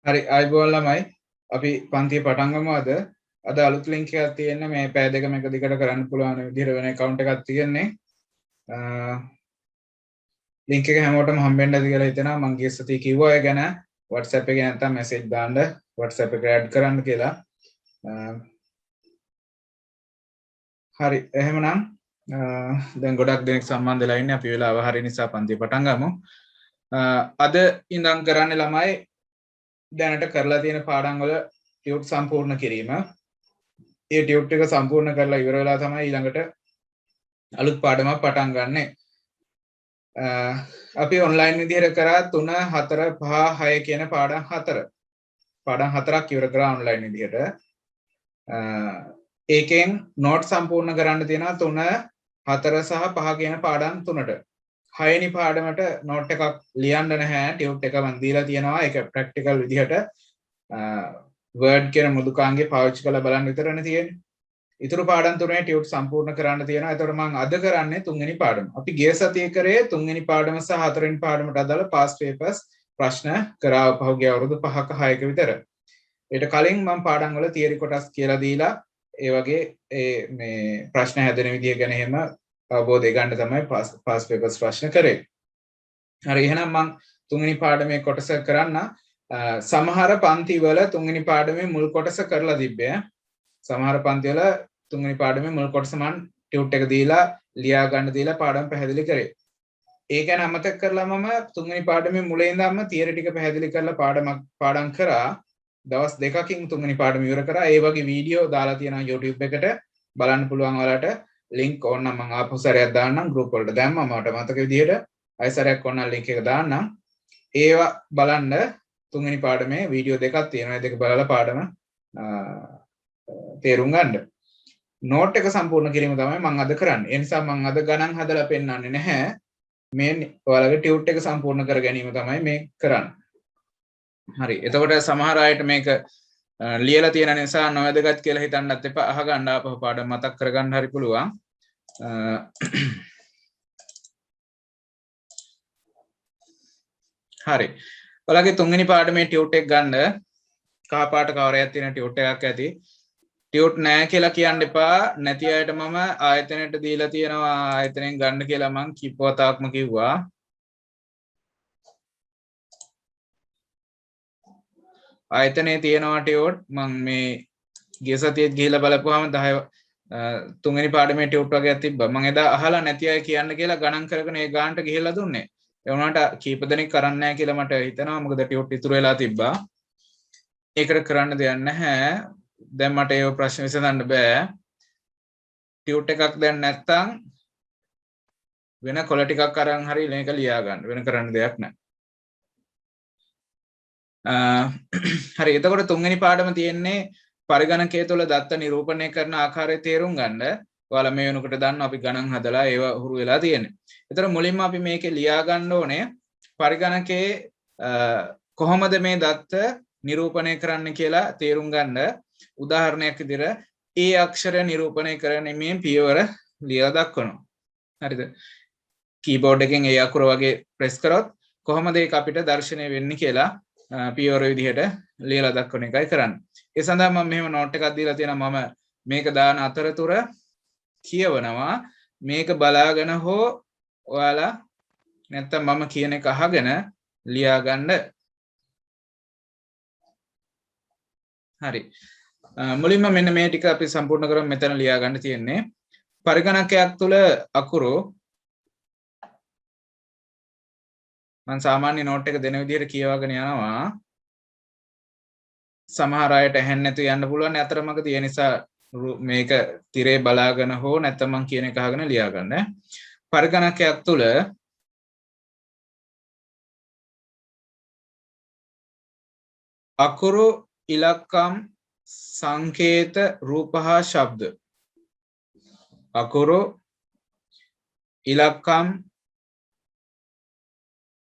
හරි අයිබෝන් ළමයි අපි පන්තිය පටන් ගමු අද අලුත් ලින්ක් එකක් තියෙන්නේ මේ පැය දෙකම එක දිගට කරන්න පුළුවන් විදිහට වෙන account එකක් තියෙන්නේ ලින්ක් එක හැමෝටම හම්බෙන්න ඇති කියලා හිතනවා මම ගිය සතියේ කිව්වා ඒ ගැන WhatsApp එකේ නැත්තම් message දාන්න WhatsApp එකට add කරන්න කියලා හරි එහෙමනම් දැන් ගොඩක් දෙනෙක් සම්බන්ධ වෙලා ඉන්නේ අපි වෙලාව හරි නිසා පන්තිය පටන් ගමු අද ඉඳන් කරන්නේ ළමයි දැනට කරලා තියෙන පාඩම් වල ටියුට් සම්පූර්ණ කිරීම. ඒ ටියුට් එක සම්පූර්ණ කරලා ඉවර වෙලා තමයි ඊළඟට අලුත් පාඩමක් පටන් ගන්නෙ. අපි ඔන්ලයින් විදිහට කරා 3 4 5 6 කියන පාඩම් 4. පාඩම් 4ක් ඉවර කරා ඔන්ලයින් විදිහට. ඒකෙන් නෝට් සම්පූර්ණ කරන්න තියෙනවා 3 4 සහ 5 කියන පාඩම් 3ට. 6 වෙනි පාඩමට නෝට් එකක් ලියන්න නැහැ ටියුට් එක මන් දීලා තියෙනවා ඒක ප්‍රැක්ටිකල් විදිහට වර්ඩ් කියන මෘදුකාංගේ පාවිච්චි කරලා බලන්න විතරනේ තියෙන්නේ. ඊටු පාඩම් තුනේ ටියුට් සම්පූර්ණ කරන්න තියෙනවා. ඒතකොට මම අද කරන්නේ 3 වෙනි පාඩම. අපි ගිය සතියේ කරේ 3 වෙනි පාඩම සහ 4 වෙනි පාඩමට අදාළ past papers ප්‍රශ්න කරා පහුගිය අවුරුදු 5ක 6ක විතර. ඊට කලින් මම පාඩම් වල තියරි කොටස් කියලා දීලා ඒ වගේ මේ ප්‍රශ්න හැදෙන විදිය ගැන එහෙම අවබෝධය ගන්න තමයි past papers ප්‍රශ්න කරේ. හරි එහෙනම් මම 3 වෙනි පාඩමේ කොටස කරන්න සමහර පන්ති වල 3 වෙනි පාඩමේ මුල් කොටස කරලා තිබ්බේ. සමහර පන්ති වල 3 වෙනි පාඩමේ මුල් කොටස මම ටියුට් එක දීලා ලියා ගන්න දීලා පාඩම් පැහැදිලි කරේ. ඒක ගැන අමතක කරලා මම 3 වෙනි පාඩමේ මුලින් ඉඳන්ම තියරි ටික පැහැදිලි කරලා පාඩම් කරා. දවස් දෙකකින් 3 වෙනි පාඩම ඉවර කරා. ඒ වගේ වීඩියෝ දාලා තියෙනවා YouTube එකට බලන්න පුළුවන් ඔයාලට. ලින්ක් ඕනනම් මම ආපහු සැරයක් දාන්නම් group වලට දැම්මම මට මතක විදිහට අය සැරයක් ඕනනම් ලින්ක් එක දාන්නම්. ඒවා බලන්න 3 වෙනි පාඩමේ වීඩියෝ දෙකක් තියෙනවා. ඒ දෙක බලලා පාඩම තේරුම් ගන්න. නෝට් එක සම්පූර්ණ කිරීම තමයි මම අද කරන්නේ. ඒ නිසා මම අද ගණන් හදලා පෙන්නන්නේ නැහැ. මේ ඔයාලගේ ටියුට් එක සම්පූර්ණ කර ගැනීම තමයි මේ කරන්නේ. හරි. එතකොට සමහර අයට මේක ලියලා තියෙන නිසා නොවැදගත් කියලා හිතන්නත් එපා. අහගන්න ආපහු පාඩම මතක් කරගන්න හරි පුළුවන්. හරි. ඔයාලගේ 3 වෙනි පාඩමේ ටියුට් එක ගන්න කහ පාට කවරයක් තියෙන ටියුට් එකක් ඇති. ටියුට් නැහැ කියලා කියන්න එපා. නැති අයට මම ආයතනයට දීලා තියෙනවා ආයතනයෙන් ගන්න කියලා මම කිව්වතාවක්ම කිව්වා. ආයතනයේ තියෙනවා ටියුට් මම මේ ගිය සතියේත් ගිහිල්ලා බලපුවාම 10 3 වෙනි පාඩමේ ටියුට් වගේක් තිබ්බා. මම එදා අහලා නැති අය කියන්න කියලා ගණන් කරගෙන ඒ ගානට ගිහිල්ලා දුන්නේ. ඒ වුණාට කීප දෙනෙක් කරන්නේ නැහැ කියලා මට හිතෙනවා. මොකද ටියුට් ඉතුරු වෙලා තිබ්බා. ඒකට කරන්න දෙයක් නැහැ. දැන් මට ඒව ප්‍රශ්න විසඳන්න බෑ. ටියුට් එකක් දැන් නැත්තම් වෙන කොළ ටිකක් අරන් හරි මේක ලියා ගන්න. වෙන කරන්න දෙයක් නැහැ. හරි එතකොට 3 වෙනි පාඩම තියෙන්නේ පරිගණකය තුළ දත්ත නිරූපණය කරන ආකාරය තේරුම් ගන්න. ඔයාලා මේ වෙනකොට දන්නවා අපි ගණන් හදලා ඒව හුරු වෙලා තියෙන්නේ. ඒතර මුලින්ම අපි මේකේ ලියා ගන්න ඕනේ පරිගණකයේ කොහොමද මේ දත්ත නිරූපණය කරන්න කියලා තේරුම් ගන්න. උදාහරණයක් විදිහට ඒ අක්ෂරය නිරූපණය කරන්නේ පියවර ලියලා දක්වනවා. හරිද? කීබෝඩ් එකෙන් ඒ අකුර වගේ ප්‍රෙස් කරොත් කොහොමද ඒක අපිට දැర్శණය වෙන්නේ කියලා පියවර විදිහට ලියලා දක්වන එකයි කරන්නේ. ඒ සඳහා මම මෙහෙම නෝට් එකක් දීලා තියෙනවා. මම මේක දාන අතරතුර කියවනවා. මේක බලාගෙන හෝ ඔයාලා නැත්තම් මම කියන එක අහගෙන ලියා ගන්න. හරි. මුලින්ම මෙන්න මේ ටික අපි සම්පූර්ණ කරමු. මෙතන ලියා ගන්න තියෙන්නේ පරිගණකයක් තුල අකුරු මම සාමාන්‍ය නෝට් එක දෙන විදිහට කියවගෙන යනවා. සමහර අයට ඇහෙන්නේ නැතුව යන්න පුළුවන්. අතරමඟදී ඒ නිසා මේක තිරේ බලාගෙන හෝ නැත්නම් මම කියන එක අහගෙන ලියා ගන්න. පරිගණකයක් තුල අකුරු ඉලක්කම් සංකේත රූප හා ශබ්ද අකුරු ඉලක්කම්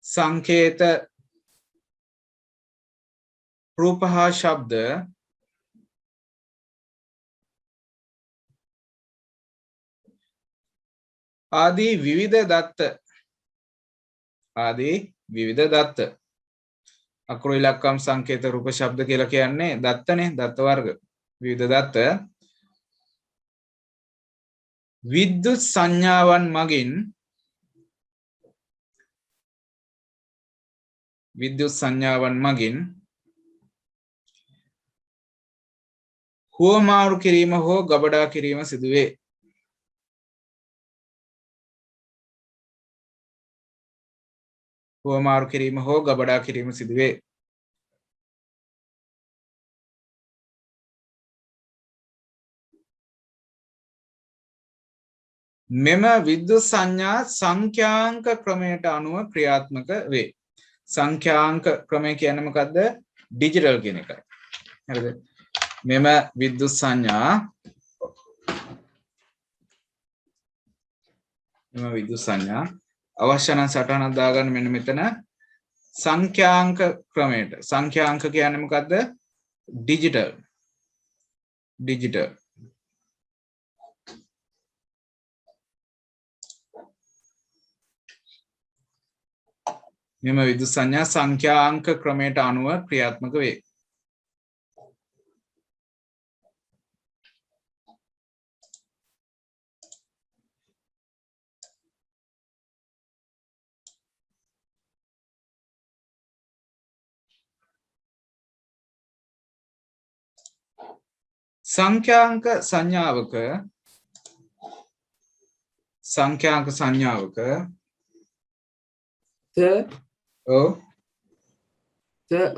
සංකේත රූප හා ශබ්ද ආදී විවිධ දත්ත අකුරු ඉලක්කම් සංකේත රූප ශබ්ද කියලා කියන්නේ දත්තනේ දත්ත වර්ග විවිධ දත්ත විද්‍යුත් සංඥාවන් මගින් හුවමාරු කිරීම හෝ ගබඩා කිරීම සිදුවේ. හුවමාරු කිරීම හෝ ගබඩා කිරීම සිදුවේ. මෙම විද්‍යුත් සංඥා සංඛ්‍යාංක ක්‍රමයට අනුව ක්‍රියාත්මක වේ. සංඛ්‍යාංක ක්‍රමය කියන්නේ මොකද්ද? ඩිජිටල් කියන එකයි. හරිද? මෙම විද්‍යුත් සංඥා අවශ්‍ය නම් සටහනක් දාගන්න මෙන්න මෙතන සංඛ්‍යාංක ක්‍රමයට. සංඛ්‍යාංක කියන්නේ මොකද්ද? ඩිජිටල්. මෙම විද්‍යුත් සංඥා සංඛ්‍යාංක ක්‍රමයට අනුව ක්‍රියාත්මක වේ. සංඛ්‍යාංක සංඥාවක ඔව්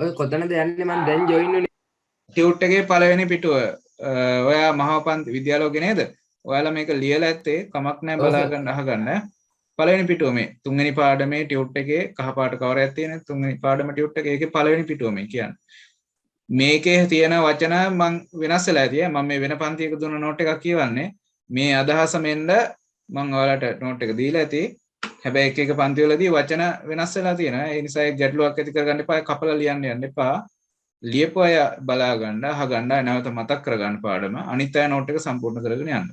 ඔය කොතනද යන්නේ? මම දැන් ජොයින් වුනේ. ටියුට් එකේ පළවෙනි පිටුව. ඔයා මහාපන්ති විද්‍යාලෝකේ නේද? ඔයාලා මේක ලියලා ඇත්තේ කමක් නැහැ බලාගන්න අහගන්න. පළවෙනි පිටුව මේ තුන්වෙනි පාඩමේ ටියුට් එකේ කහ පාට කවරයක් තියෙන තුන්වෙනි පාඩම ටියුට් එකේ ඒකේ පළවෙනි පිටුව මේ කියන්නේ. මේකේ තියෙන වචන මම වෙනස් වෙලා ඇති. මම මේ වෙන පන්තියක දුන්න නෝට් එකක් කියවන්නේ. මේ අදහස මෙන්න මම ඔයාලට නෝට් එක දීලා ඇති. හැබැයි එක එක පන්තිවලදී වචන වෙනස් වෙලා තියෙනවා. ඒ නිසා ඒක ගැටලුවක් ඇති කරගන්න එපා. කපලා ලියන්න යන්න එපා. ලියපු අය බලා ගන්න, අහගන්න, නැවත මතක් කරගන්න පාඩම. අනිත් අය නෝට් එක සම්පූර්ණ කරගෙන යන්න.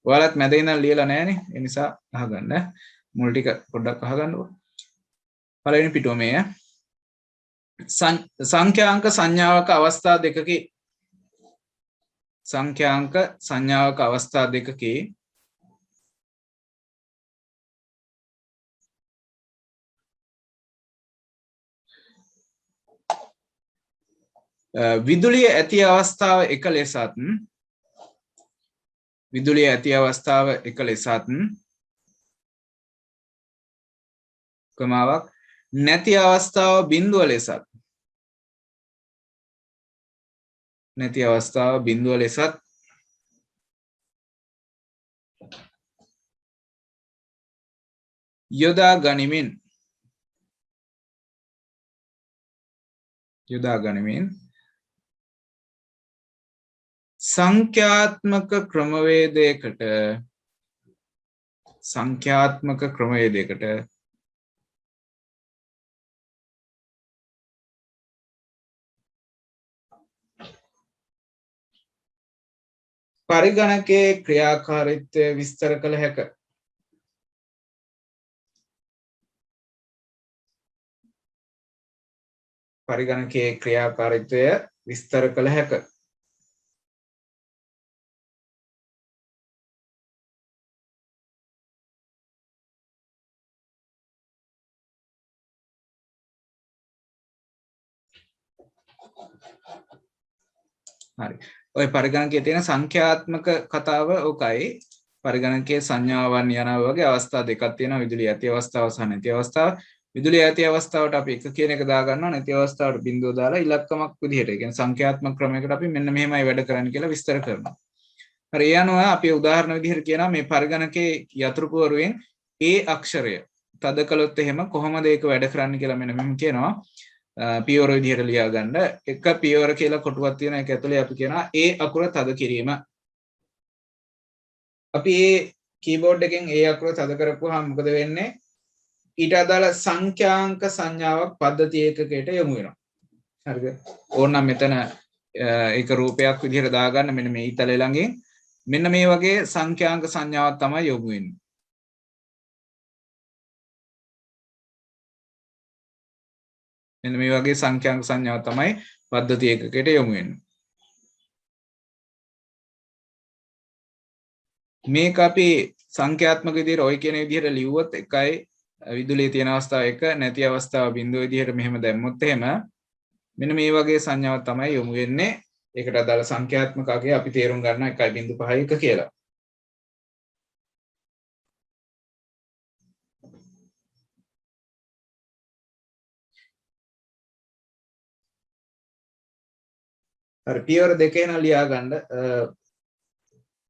ඔයාලත් මැද ඉඳන් ලියලා නැහනේ. ඒ නිසා අහගන්න. මුල් ටික පොඩ්ඩක් අහගන්නකො. පළවෙනි පිටුව මේ සංඛ්‍යාංක සංඥාවක අවස්ථා දෙකකි. සංඛ්‍යාංක සංඥාවක අවස්ථා දෙකකි විදුලිය ඇති අවස්ථාව එක ලෙසත් කමාවක් නැති අවස්ථාව බිඳුව ලෙසත් යොදා ගනිමින් සංඛ්‍යාත්මක ක්‍රමවේදයකට පරිගණකයේ ක්‍රියාකාරීත්වය විස්තර කළ හැකිය. පරිගණකයේ ක්‍රියාකාරීත්වය විස්තර කළ හැකිය. හරි. ඔය පරිගණකයේ තියෙන සංඛ්‍යාත්මක කතාව ඕකයි. පරිගණකයේ සංඥාවන් යනවා වගේ අවස්ථා දෙකක් තියෙනවා. විදුලිය ඇති අවස්ථාව සහ නැති අවස්ථාව. විදුලිය ඇති අවස්ථාවට අපි 1 කියන එක දා ගන්නවා. නැති අවස්ථාවට බිඳුව දාලා ඉලක්කමක් විදිහට. ඒ කියන්නේ සංඛ්‍යාත්මක ක්‍රමයකට අපි මෙන්න මෙහෙමයි වැඩ කරන්න කියලා විස්තර කරනවා. හරි. ඒ අනුව අපි උදාහරණ විදිහට කියනවා මේ පරිගණකයේ යතුරු පුවරුවෙන් A අක්ෂරය තද කළොත් එහෙම කොහොමද ඒක වැඩ කරන්න කියලා මෙන්න මෙහෙම කියනවා. පියවර විදිහට ලියා ගන්න. එක පියවර කියලා කොටුවක් තියෙනවා. ඒක ඇතුලේ අපි කියනවා A අකුර තද කිරීම. අපි මේ කීබෝඩ් එකෙන් A අකුර තද කරපුවාම මොකද වෙන්නේ? ඊට අදාළ සංඛ්‍යාංක සංඥාවක් පද්ධති ඒකකයට යොමු වෙනවා. හරිද? ඕනනම් මෙතන ඒක රූපයක් විදිහට දාගන්න මෙන්න මේ ඊතලේ ළඟින් මෙන්න මේ වගේ සංඛ්‍යාංක සංඥාවක් තමයි යොමු වෙන්නේ. මෙන්න මේ වගේ සංඛ්‍යාංක සංඥාව තමයි පද්ධති ඒකකයට යොමු වෙන්නේ. මේක අපි සංඛ්‍යාත්මක විදිහට ඔය කියන විදිහට ලිව්වොත් එකයි විදුලියේ තියෙන අවස්ථාව එක නැති අවස්ථාව බිඳුව විදිහට මෙහෙම දැම්මොත් එහෙම මෙන්න මේ වගේ සංඥාවක් තමයි යොමු වෙන්නේ. ඒකට අදාළ සංඛ්‍යාත්මක අගය අපි තේරුම් ගන්නවා 1.51 කියලා. හරි පියවර දෙකේ නම් ලියා ගන්න.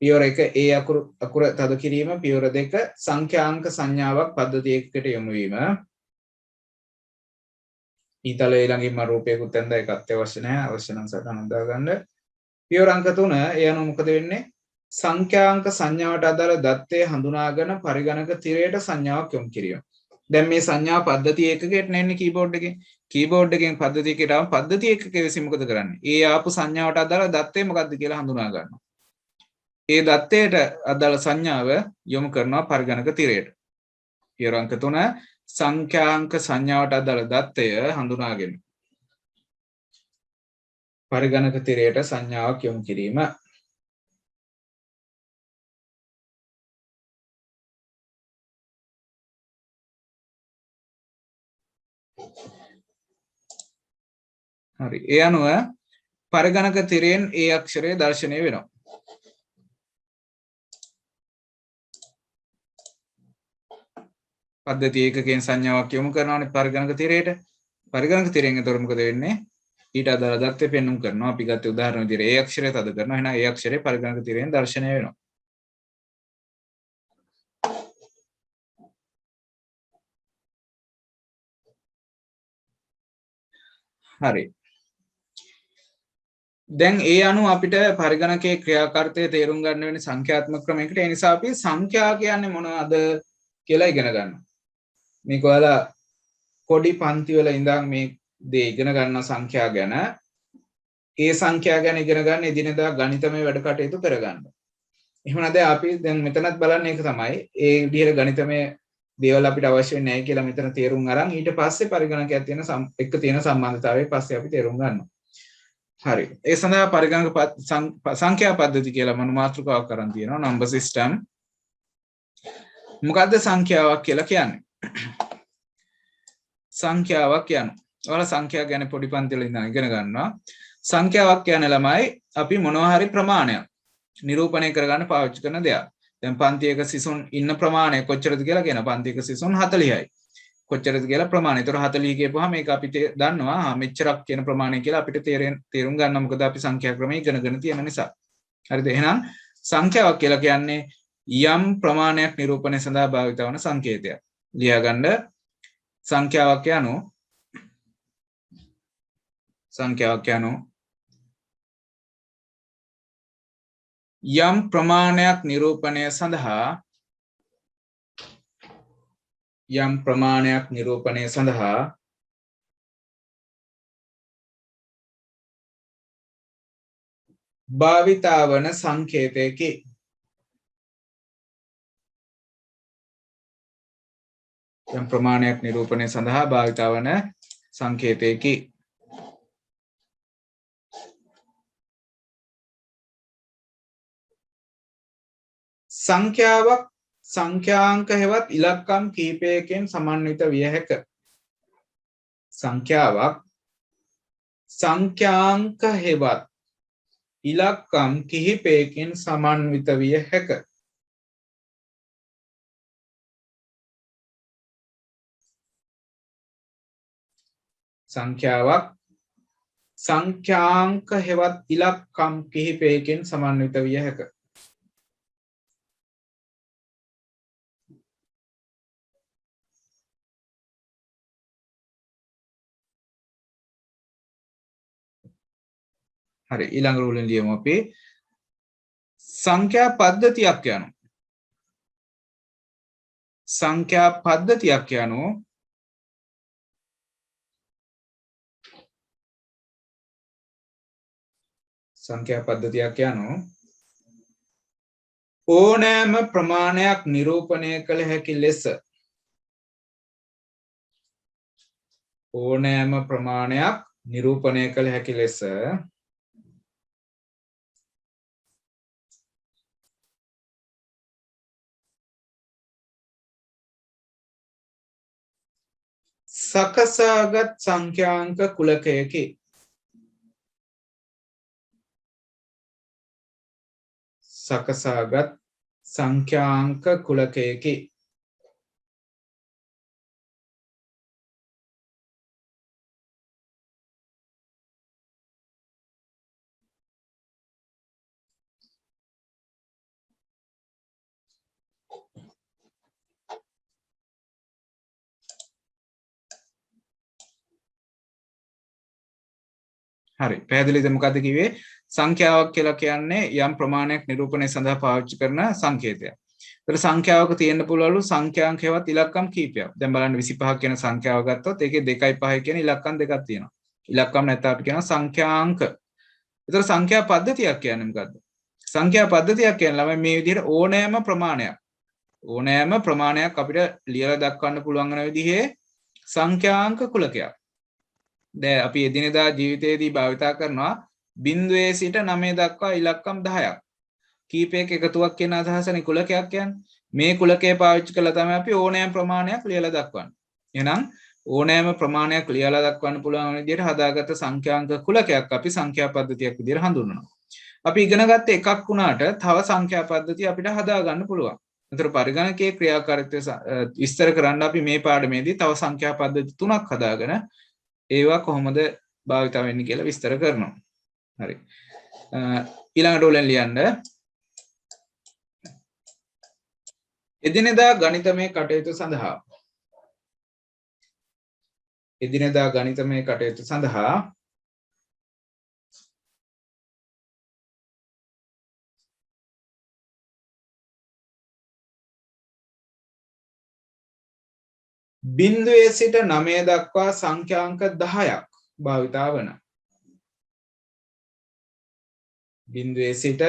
පියවර 1 ඒ අකුර තද කිරීම, පියවර 2 සංඛ්‍යාංක සංඥාවක් පද්ධති එකකට යොමු වීම. ඊතල ඊළඟින් මම රූපයකුත් ඇඳලා ඒක අත්‍යවශ්‍ය නැහැ. අවශ්‍ය නම් සටහන හදා ගන්න. පියවර අංක 3 ඒ අනුව මොකද වෙන්නේ? සංඛ්‍යාංක සංඥාවට අදාළ දත්තය හඳුනාගෙන පරිගණක තිරයට සංඥාවක් යොමු කිරීම. දැන් මේ සංඥා පද්ධති ඒකකයට නෙන්නේ කීබෝඩ් එකෙන්. කීබෝඩ් එකෙන් පද්ධති එකකට ආවම පද්ධති ඒකකයේ විසින් මොකද කරන්නේ? ඒ ආපු සංඥාවට අදාළ දත්තය මොකක්ද කියලා හඳුනා ගන්නවා. ඒ දත්තයට අදාළ සංඥාව යොමු කරනවා පරිගණක තිරයට. පියවර අංක 3 සංඛ්‍යාංක සංඥාවට අදාළ දත්තය හඳුනාගෙන පරිගණක තිරයට සංඥාවක් යොමු කිරීම. හරි. ඒ අනුව පරිගණක තිරයෙන් ඒ අක්ෂරය දර්ශනය වෙනවා. පද්ධති ඒකකයෙන් සංඥාවක් යොමු කරනවානේ පරිගණක තිරයට. පරිගණක තිරයෙන් එතකොට මොකද වෙන්නේ? ඊට අදාළ දත්තය පෙන්වුම් කරනවා. අපි ගත්ත උදාහරණ විදිහට ඒ අක්ෂරය තද කරනවා. එහෙනම් ඒ අක්ෂරය පරිගණක තිරයෙන් දර්ශනය වෙනවා. හරි. දැන් ඒ අනුව අපිට පරිගණකයේ ක්‍රියාකාරීත්වය තේරුම් ගන්න වෙන්නේ සංඛ්‍යාත්මක ක්‍රමයකට. ඒ නිසා අපි සංඛ්‍යා කියන්නේ මොනවද කියලා ඉගෙන ගන්නවා. මේක ඔයාලා පොඩි පන්ති වල ඉඳන් මේ දේ ඉගෙන ගන්න සංඛ්‍යා ගැන. ඒ සංඛ්‍යා ගැන ඉගෙන ගන්න එදිනෙදා ගණිතමය වැඩ කටයුතු කරගන්න. එහෙම නැත්නම් අපි දැන් මෙතනත් බලන්නේ ඒක තමයි. ඒ විදිහට ගණිතමය දේවල් අපිට අවශ්‍ය වෙන්නේ නැහැ කියලා මෙතන තේරුම් අරන් ඊට පස්සේ පරිගණකයක් තියෙන එක්ක තියෙන සම්බන්ධතාවය පස්සේ අපි තේරුම් ගන්නවා. හරි. ඒ සඳහා පරිගණක සංඛ්‍යා පද්ධති කියලා මනු මාතෘකාවක් කරන් තියෙනවා. Number system. මොකද්ද සංඛ්‍යාවක් කියලා කියන්නේ? සංඛ්‍යාවක් කියන්නේ ඔයාලා සංඛ්‍යා ගැන පොඩි පන්ති වල ඉඳන් ඉගෙන ගන්නවා. සංඛ්‍යාවක් කියන්නේ ළමයි අපි මොනවා හරි ප්‍රමාණයක් නිරූපණය කරගන්න පාවිච්චි කරන දෙයක්. දැන් පන්තියක සිසුන් ඉන්න ප්‍රමාණය කොච්චරද කියලා කියන පන්තියක සිසුන් 40යි. කොච්චරද කියලා ප්‍රමාණය. ඒතර 40 කියපුවාම මේක අපිට දන්නවා මෙච්චරක් කියන ප්‍රමාණය කියලා අපිට තේරුම් ගන්න. මොකද අපි සංඛ්‍යා ක්‍රමය ඉගෙනගෙන තියෙන නිසා. හරිද? එහෙනම් සංඛ්‍යාවක් කියලා කියන්නේ යම් ප්‍රමාණයක් නිරූපණය සඳහා භාවිත වන සංකේතයක්. ලියා ගන්න සංඛ්‍යාවක් යනු යම් ප්‍රමාණයක් නිරූපණය සඳහා භාවිතා වන සංකේතයකි. යම් ප්‍රමාණයක් නිරූපණය සඳහා භාවිතා වන සංකේතයකි. සංඛ්‍යාවක් සංඛ්‍යාංක හෙවත් ඉලක්කම් කිහිපයකින් සමන්විත විය හැක. සංඛ්‍යාවක් සංඛ්‍යාංක හෙවත් ඉලක්කම් කිහිපයකින් සමන්විත විය හැක. සංඛ්‍යාවක් සංඛ්‍යාංක හෙවත් ඉලක්කම් කිහිපයකින් සමන්විත විය හැක. හරි ඊළඟ රූලෙන් ලියමු අපි සංඛ්‍යා පද්ධතියක් යනු සංඛ්‍යා පද්ධතියක් යනු ඕනෑම ප්‍රමාණයක් නිරූපණය කළ හැකි ලෙස ඕනෑම ප්‍රමාණයක් නිරූපණය කළ හැකි ලෙස සකසාගත් සංඛ්‍යාංක කුලකයකි. සකසාගත් සංඛ්‍යාංක කුලකයකි. හරි පැහැදිලිද මොකද්ද කිව්වේ සංඛ්‍යාවක් කියලා කියන්නේ යම් ප්‍රමාණයක් නිරූපණය සඳහා පාවිච්චි කරන සංකේතයක්. ඒතර සංඛ්‍යාවක තියෙන්න පුළුවන්ලු සංඛ්‍යාංක හේවත් ඉලක්කම් කීපයක්. දැන් බලන්න 25 කියන සංඛ්‍යාව ගත්තොත් ඒකේ 2යි 5යි කියන ඉලක්කම් දෙකක් තියෙනවා. ඉලක්කම් නැත්නම් අපි කියනවා සංඛ්‍යාංක. ඒතර සංඛ්‍යා පද්ධතියක් කියන්නේ මොකද්ද? සංඛ්‍යා පද්ධතියක් කියන්නේ ළමයි මේ විදිහට ඕනෑම ප්‍රමාණයක් අපිට ලියලා දක්වන්න පුළුවන් වෙන විදිහේ සංඛ්‍යාංක කුලකයක්. දැන් අපි එදිනෙදා ජීවිතයේදී භාවිතා කරනවා 0 සිට 9 දක්වා ඉලක්කම් 10ක්. කීපයක එකතුවක් කියන අදහසනේ කුලකයක් කියන්නේ. මේ කුලකය පාවිච්චි කරලා තමයි අපි ඕනෑම ප්‍රමාණයක් ලියලා දක්වන්නේ. එහෙනම් ඕනෑම ප්‍රමාණයක් ලියලා දක්වන්න පුළුවන් විදිහට හදාගත්ත සංඛ්‍යාංක කුලකයක් අපි සංඛ්‍යා පද්ධතියක් විදිහට හඳුන්වනවා. අපි ඉගෙන ගත්ත එකක් වුණාට තව සංඛ්‍යා පද්ධතිය අපිට හදා ගන්න පුළුවන්. ඒතර පරිගණකයේ ක්‍රියාකාරීත්වය විස්තර කරන්න අපි මේ පාඩමේදී තව සංඛ්‍යා පද්ධති 3ක් හදාගෙන ඒවා කොහොමද භාවිත වෙන්නේ කියලා විස්තර කරනවා. හරි. ඊළඟට උලෙන් ලියන්න. එදිනෙදා ගණිතමය කටයුතු සඳහා බිංදුවේ සිට 9 දක්වා සංඛ්‍යාංක 10ක් භාවිතා වන. බිංදුවේ සිට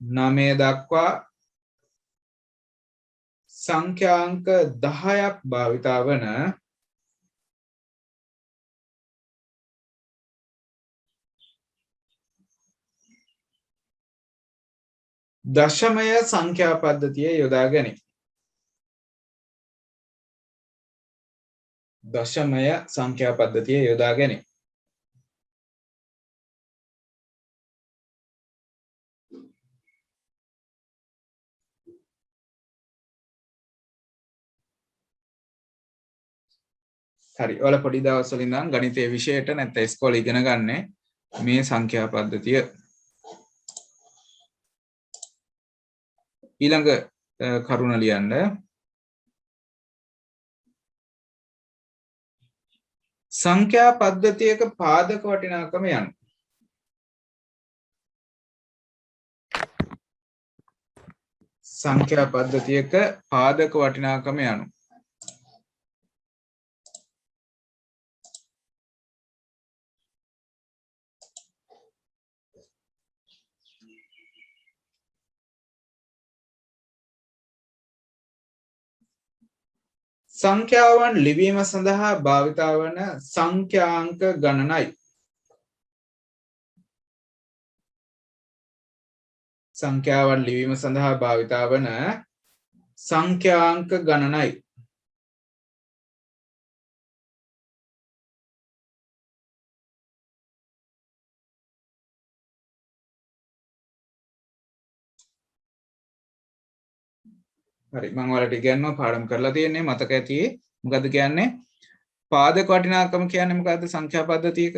9 දක්වා සංඛ්‍යාංක 10ක් භාවිතා වන දශමය සංඛ්‍යා පද්ධතිය යොදා ගැනීම. දශමය සංඛ්‍යා පද්ධතිය යොදා ගැනීම. හරි. ඔයාලා පොඩි දවස් වල ඉඳන් ගණිතයේ විෂයට නැත්නම් ඉස්කෝලේ ඉගෙන ගන්න මේ සංඛ්‍යා පද්ධතිය. ඊළඟ කරුණ ලියන්න. සංඛ්‍යා පද්ධතියක පාදක වටිනාකම යන. සංඛ්‍යා පද්ධතියක පාදක වටිනාකම යන. සංඛ්‍යාවන් ලිවීම සඳහා භාවිතා වන සංඛ්‍යාංක ගණනයි. සංඛ්‍යාවන් ලිවීම සඳහා භාවිතා වන සංඛ්‍යාංක ගණනයි. හරි මම ඔයාලට ඉගෙනනවා පාඩම් කරලා තියෙන්නේ මතක ඇති මොකද්ද කියන්නේ පාදක වටිනාකම කියන්නේ මොකද්ද සංඛ්‍යා පද්ධතියක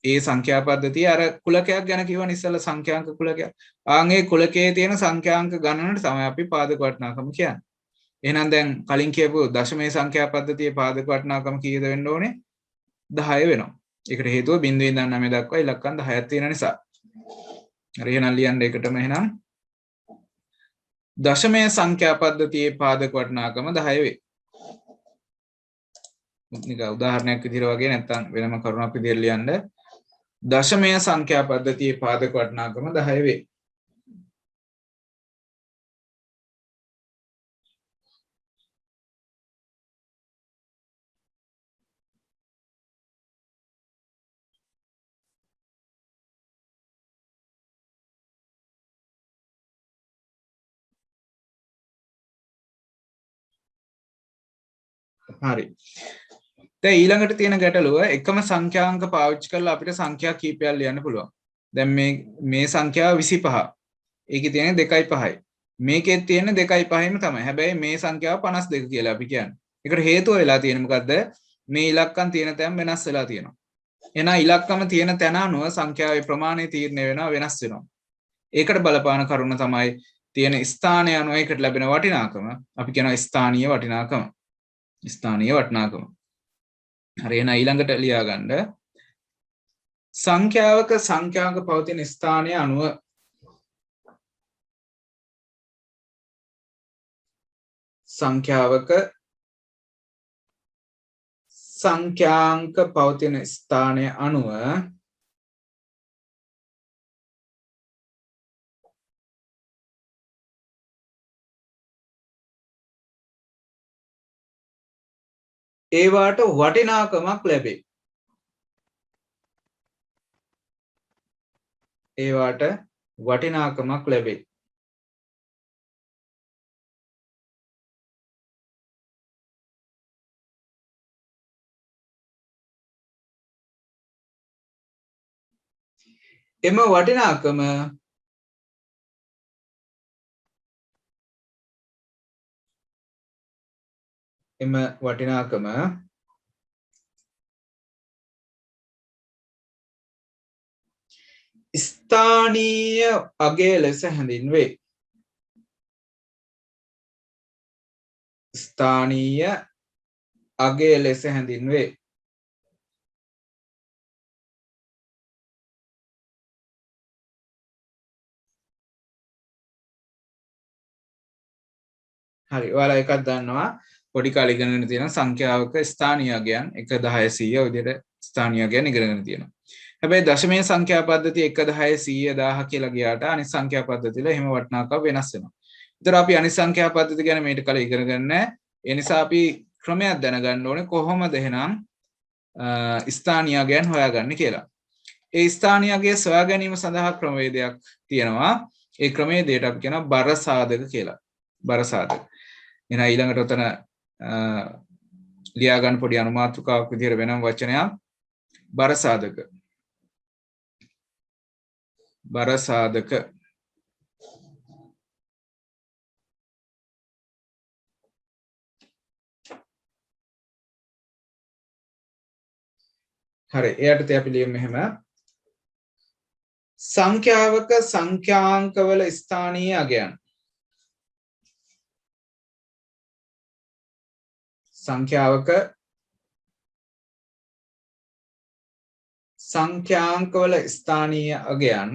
ඒ සංඛ්‍යා පද්ධතිය අර කුලකයක් ගැන කියවන ඉස්සෙල්ලා සංඛ්‍යාංක කුලකයක් ආන් ඒ කුලකයේ තියෙන සංඛ්‍යාංක ගණනට තමයි අපි පාදක වටිනාකම කියන්නේ එහෙනම් දැන් කලින් කියපු දශමයේ සංඛ්‍යා පද්ධතියේ පාදක වටිනාකම කීයද වෙන්න ඕනේ 10 වෙනවා ඒකට හේතුව බිංදුවෙන් ඉඳන් 9 දක්වා ඉලක්කම් 10ක් තියෙන නිසා හරි එහෙනම් ලියන්න ඒකටම එහෙනම් දශමය සංඛ්‍යා පද්ධතියේ පාදක වටිනාකම 10 වේ. නික උදාහරණයක් විදිහට වගේ නැත්නම් වෙනම කරුණක් විදිහට ලියන්න. දශමය සංඛ්‍යා පද්ධතියේ පාදක වටිනාකම 10 වේ. හරි. දැන් ඊළඟට තියෙන ගැටලුව එකම සංඛ්‍යාංක පාවිච්චි කරලා අපිට සංඛ්‍යා කීපයක් ලියන්න පුළුවන්. දැන් මේ සංඛ්‍යාව 25. ඒකේ තියෙන 2.5යි. මේකෙත් තියෙන 2.5යිම තමයි. හැබැයි මේ සංඛ්‍යාව 52 කියලා අපි කියන්නේ. ඒකට හේතුව වෙලා තියෙන්නේ මොකද්ද? මේ ඉලක්කම් තියෙන තැන් වෙනස් වෙලා තියෙනවා. එහෙනම් ඉලක්කම තියෙන තැන අනුව සංඛ්‍යාවේ ප්‍රමාණය තීරණය වෙනවා වෙනස් වෙනවා. ඒකට බලපාන කරුණ තමයි තියෙන ස්ථානය අනුව ඒකට ලැබෙන වටිනාකම. අපි කියනවා ස්ථානීය වටිනාකම. ස්ථානීය වටිනාකම. හරි එහෙනම් ඊළඟට ලියා ගන්න. සංඛ්‍යාවක සංඛ්‍යාංක පවතින ස්ථානය අනුව සංඛ්‍යාවක සංඛ්‍යාංක පවතින ස්ථානය අනුව ඒවාට වටිනාකමක් ලැබේ. ඒවාට වටිනාකමක් ලැබේ. එම වටිනාකම ස්ථානීය අගය ලෙස හැඳින්වේ. ස්ථානීය අගය ලෙස හැඳින්වේ. හරි ඔයාලා එකක් දන්නවා පොඩි කාලේ ඉගෙනගෙන තියෙන සංඛ්‍යාවක ස්ථානීය අගයන් 1 10 100 ඔය විදිහට ස්ථානීය අගයන් ඉගෙනගෙන තියෙනවා. හැබැයි දශමයේ සංඛ්‍යා පද්ධතිය 1 10 100 1000 කියලා ගියාට අනිත් සංඛ්‍යා පද්ධතිවල එහෙම වටිනාකම් වෙනස් වෙනවා. ඒතර අපි අනිත් සංඛ්‍යා පද්ධති ගැන මේට කලින් ඉගෙනගෙන නැහැ. ඒ නිසා අපි ක්‍රමයක් දැනගන්න ඕනේ කොහොමද එහෙනම් ස්ථානීය අගයන් හොයාගන්නේ කියලා. ඒ ස්ථානීය අගය සොයා ගැනීම සඳහා ක්‍රමවේදයක් තියෙනවා. ඒ ක්‍රමවේදයට අපි කියනවා බර සාධක කියලා. බර සාධක. එහෙනම් ඊළඟට උතන ලියා ගන්න පොඩි අනුමාත්‍රකාවක් විදිහට වෙනම වචනයක් බර සාධක. බර සාධක. හරි එයාට අපි ලියමු මෙහෙම සංඛ්‍යාවක සංඛ්‍යාංකවල ස්ථානීය අගයන් සංඛ්‍යාවක සංඛ්‍යාංකවල ස්ථානීය අගයන්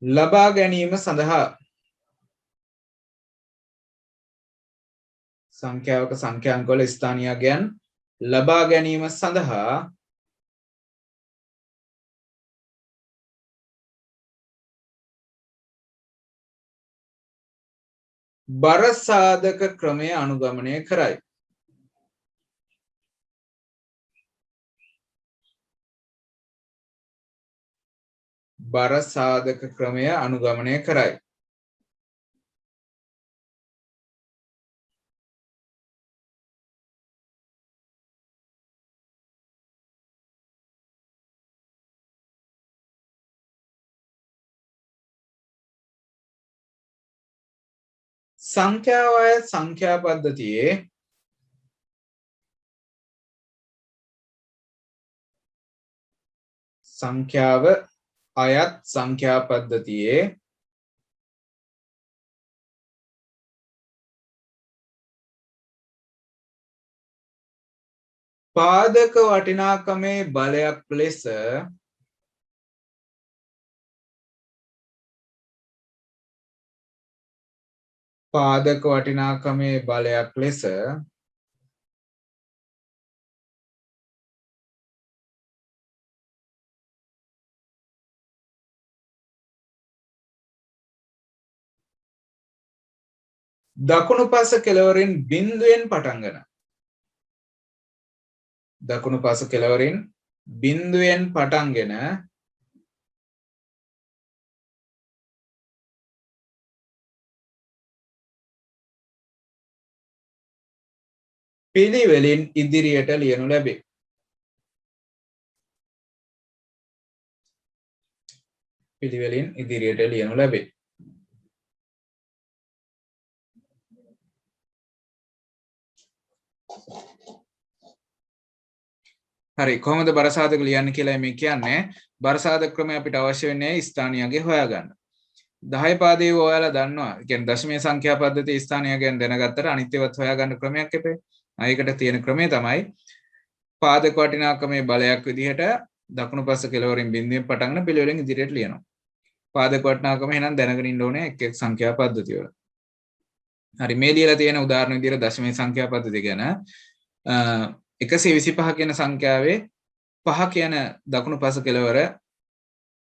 ලබා ගැනීම සඳහා සංඛ්‍යාවක සංඛ්‍යාංකවල ස්ථානීය අගයන් ලබා ගැනීම සඳහා බර සාධක ක්‍රමය අනුගමනය කරයි. බර සාධක ක්‍රමය අනුගමනය කරයි. සංඛ්‍යාව අයත් සංඛ්‍යා පද්ධතියේ සංඛ්‍යාව අයත් සංඛ්‍යා පද්ධතියේ පාදක වටිනාකමේ බලයක් ලෙස පාදක වටිනාකමේ බලයක් ලෙස දකුණු පස කෙළවරින් බිඳුවෙන් පටන්ගෙන දකුණු පස කෙළවරින් බිඳුවෙන් පටන්ගෙන පිළිවෙලින් ඉදිරියට ලියනු ලැබේ. පිළිවෙලින් ඉදිරියට ලියනු ලැබේ. හරි කොහොමද බරසාධක ලියන්නේ කියලා මේ කියන්නේ බරසාධක ක්‍රමය අපිට අවශ්‍ය වෙන්නේ ස්ථානියගේ හොයාගන්න. 10 පාදයේ ඔයාලා දන්නවා. ඒ කියන්නේ දශමීය සංඛ්‍යා පද්ධතියේ ස්ථානිය ගැන දැනගත්තට අනිත් ඒවාත් හොයාගන්න ක්‍රමයක් එපේ. ඒකට තියෙන ක්‍රමය තමයි පාදක වටිනාකමේ බලයක් විදිහට දකුණු පස කෙළවරින් බිඳුවෙන් පටන් ගන්න පිළිවෙලින් ඉදිරියට ලියනවා. පාදක වටිනාකම එහෙනම් දැනගෙන ඉන්න ඕනේ එක් එක් සංඛ්‍යා පද්ධතිය වල. හරි මේ ලියලා තියෙන උදාහරණ විදිහට දශමීය සංඛ්‍යා පද්ධතිය ගැන 125 කියන සංඛ්‍යාවේ 5 කියන දකුණු පස කෙළවර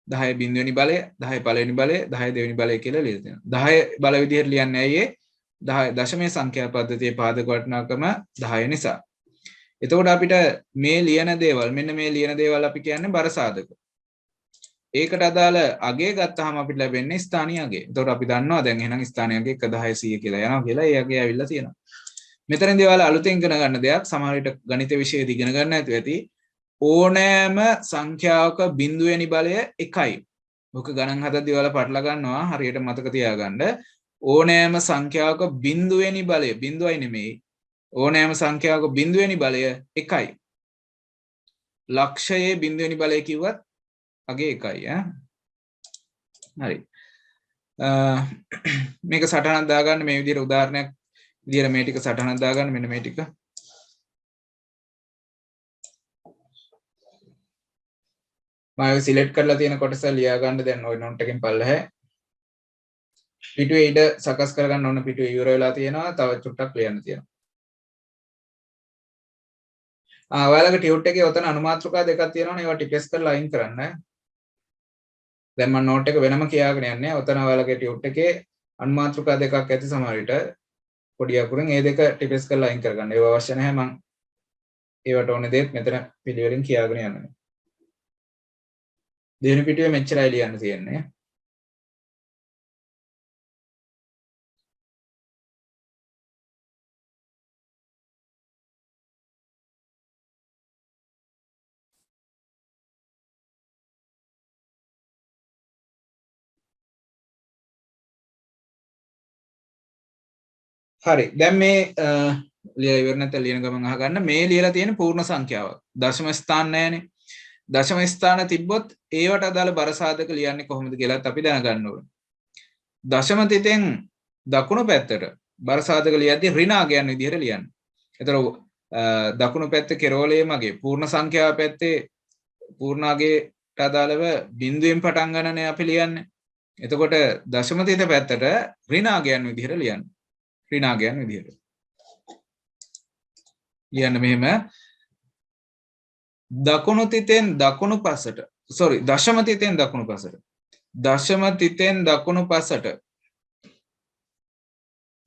10 බිඳුවෙනි බලය 10 පළවෙනි බලය 10 දෙවෙනි බලය කියලා ලියලා තියෙනවා. 10 බල විදිහට ලියන්නේ ඇයි 10 දශමීය සංඛ්‍යා පද්ධතියේ පාදක වටිනාකම 10 නිසා. එතකොට අපිට මේ ලියන දේවල් මෙන්න මේ ලියන දේවල් අපි කියන්නේ බරසාධක. ඒකට අදාළ අගය ගත්තාම අපිට ලැබෙන්නේ ස්ථානීය අගය. එතකොට අපි දන්නවා දැන් එහෙනම් ස්ථානීය අගය 1 10 100 කියලා යනවා කියලා. ඒ අගය ඇවිල්ලා තියෙනවා. මෙතනදී ඔයාලා අලුතෙන් ඉගෙන ගන්න දෙයක් සමහර විට ගණිත විෂයේදී ඉගෙන ගන්න නැතුව ඇති ඕනෑම සංඛ්‍යාවක බිඳුවෙනි බලය 1යි. ඔක ගණන් හදද්දී ඔයාලා පටල ගන්නවා හරියට මතක තියාගන්න. ඕනෑම සංඛ්‍යාවක බිඳුවෙනි බලය බිඳුවයි නෙමෙයි. ඕනෑම සංඛ්‍යාවක බිඳුවෙනි බලය 1යි. ලක්ෂයේ බිඳුවෙනි බලය කිව්වත් අගේ 1යි ඈ. හරි. මේක සටහනක් දාගන්න මේ විදිහට උදාහරණයක් විදිහට මේ ටික සටහනක් දාගන්න මෙන්න මේ ටික. මම සිලෙක්ට් කරලා තියෙන කොටස ලියා ගන්න දැන් ওই නොට් එකෙන් පල්ලහැ. පිටුවේ ඉඩ සකස් කරගන්න ඕන පිටුවේ ඉවර වෙලා තියෙනවා. තව චුට්ටක් ලියන්න තියෙනවා. ඔයාලගේ ටියුට් එකේ ඔතන අනුමාත්‍රිකා දෙකක් තියෙනවනේ ඒවා ටිපෙස් කරලා අයින් කරන්න. දැන් මම නෝට් එක වෙනම කියාගෙන යන්නේ. ඔතන ඔයාලගේ ටියුට් එකේ අනුමාත්‍රිකා දෙකක් ඇති සමහර විට පොඩි අකුරෙන් ඒ දෙක ටිපෙස් කරලා අයින් කරගන්න. ඒව අවශ්‍ය නැහැ මම ඒවට ඕනේ දෙයක් මෙතන පිළිවෙලින් කියාගෙන යනවා. දෙවෙනි පිටුවේ මෙච්චරයි ලියන්න තියෙන්නේ. හරි දැන් මේ ලියලා ඉවර නැත්නම් ලියන ගමන් අහගන්න මේ ලියලා තියෙන පූර්ණ සංඛ්‍යාවක්. දශම ස්ථාන නැහැනේ. දශම ස්ථාන තිබ්බොත් ඒවට අදාළ බරසාධක ලියන්නේ කොහොමද කියලාත් අපි දැනගන්න ඕනේ. දශම තිතෙන් දකුණු පැත්තට බරසාධක ලියද්දී ඍණාගයන් විදිහට ලියන්න. ඒතර දකුණු පැත්තේ කෙරෝලයේ මගේ පූර්ණ සංඛ්‍යාව පැත්තේ පූර්ණාගයට අදාළව බිඳුවෙන් පටන් ගන්නනේ අපි ලියන්නේ. එතකොට දශම තිත පැත්තට ඍණාගයන් විදිහට ලියන්න. ඍණාගයන් විදිහට ලියන්න මෙහෙම දකුණු තිතෙන් දකුණු පසට දශම තිතෙන් දකුණු පසට දශම තිතෙන් දකුණු පසට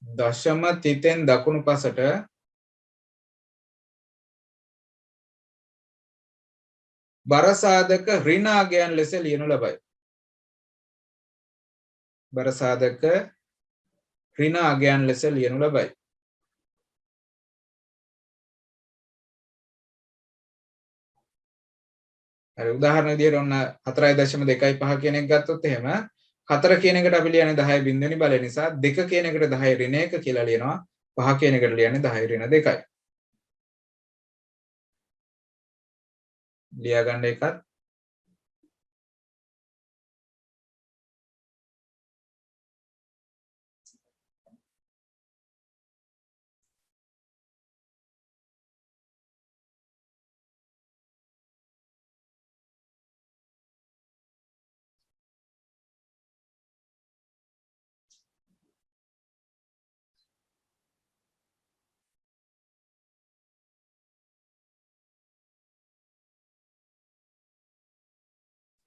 දශම තිතෙන් දකුණු පසට බරසාධක ඍණාගයන් ලෙස ලියනු ලබයි. බරසාධක ඍණාගයන් ලෙස ලියනු ලබයි. හරි උදාහරණ විදිහට ඔන්න 4.25 කියන එක ගත්තොත් එහෙම 4 කියන එකට අපි ලියන්නේ 10 බිඳුවෙනි බලය නිසා 2 කියන එකට 10 ඍණ 1 කියලා ලියනවා 5 කියන එකට ලියන්නේ 10 ඍණ 2යි. ලියා ගන්න එකත්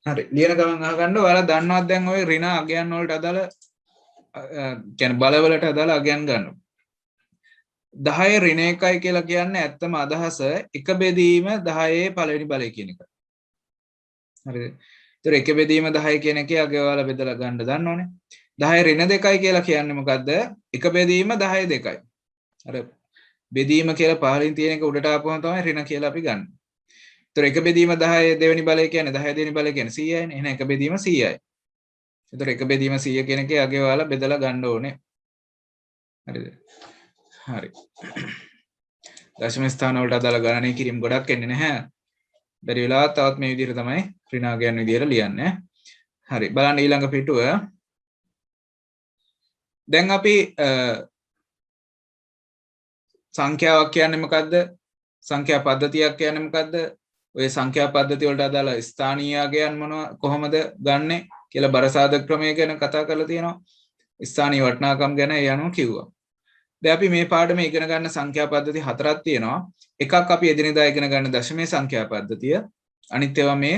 හරි ලියන ගමන් අහගන්න ඔයාලා දන්නවද දැන් ওই ඍණ අගයන් වලට අදාළ කියන්නේ බලවලට අදාළ අගයන් ගන්නවා 10 ඍණ 1යි කියලා කියන්නේ ඇත්තම අදහස එක බෙදීම 10 පළවෙනි බලය කියන එක. හරිද? ඒතර එක බෙදීම 10 කියන එකේ අගය ඔයාලා බෙදලා ගන්න දන්නෝනේ. 10 ඍණ 2යි කියලා කියන්නේ මොකද්ද? එක බෙදීම 10 2යි. අර බෙදීම කියලා පහලින් තියෙන එක උඩට ආපුවම තමයි ඍණ කියලා අපි ගන්න. ඒතර එක බෙදීම 10 දෙවෙනි බලය කියන්නේ 10 දෙවෙනි බලය කියන්නේ 100යිනේ. එහෙනම් එක බෙදීම 100යි. ඒතර එක බෙදීම 100 කියන එකේ අගේ ඔයාලා බෙදලා ගන්න ඕනේ. හරිද? හරි. දශම ස්ථාන වලට අදාළ ගණනය කිරීම ගොඩක් එන්නේ නැහැ. බැරි වෙලාවත් තවත් මේ විදිහට තමයි ඍණාගයන් විදිහට ලියන්නේ. හරි. බලන්න ඊළඟ පිටුව. දැන් අපි සංඛ්‍යාවක් කියන්නේ මොකද්ද? සංඛ්‍යා පද්ධතියක් කියන්නේ මොකද්ද? ඔය සංඛ්‍යා පද්ධතිය වලට අදාළ ස්ථානීය අගයන් මොනවා කොහොමද ගන්නෙ කියලා බරසාධක ක්‍රමය ගැන කතා කරලා තියෙනවා. ස්ථානීය වටිනාකම් ගැන ඒ අනුව කිව්වා. දැන් අපි මේ පාඩමේ ඉගෙන ගන්න සංඛ්‍යා පද්ධති හතරක් තියෙනවා. එකක් අපි එදිනෙදා ඉගෙන ගන්න දශමයේ සංඛ්‍යා පද්ධතිය. අනිත් ඒවා මේ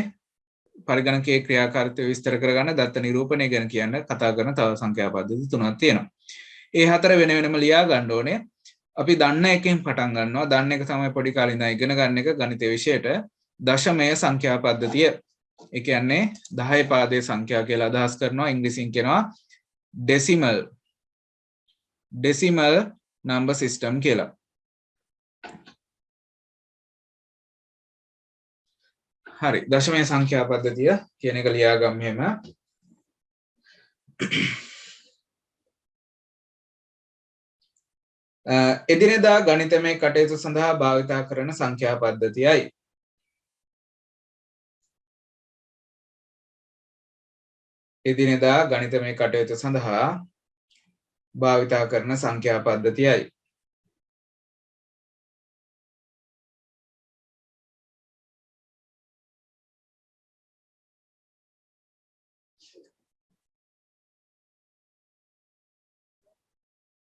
පරිගණකයේ ක්‍රියාකාරීත්වය විස්තර කරගන්න දත්ත නිරූපණය ගැන කියන්න කතා කරන තව සංඛ්‍යා පද්ධති තුනක් තියෙනවා. ඒ හතර වෙන වෙනම ලියා ගන්න ඕනේ. අපි දන්න එකෙන් පටන් ගන්නවා. දන්න එක තමයි පොඩි කාලේ ඉඳන් ඉගෙන ගන්න එක ගණිත විෂයට දශමය සංඛ්‍යා පද්ධතිය. ඒ කියන්නේ 10 පාදයේ සංඛ්‍යා කියලා අදහස් කරනවා. ඉංග්‍රීසියෙන් කියනවා decimal number system කියලා. හරි. දශමය සංඛ්‍යා පද්ධතිය කියන එක ලියාගමු එහෙම. එදිනෙදා ගණිතමය කටයුතු සඳහා භාවිතා කරන සංඛ්‍යා පද්ධතියයි. එදිනෙදා ගණිතමය කටයුතු සඳහා භාවිතා කරන සංඛ්‍යා පද්ධතියයි.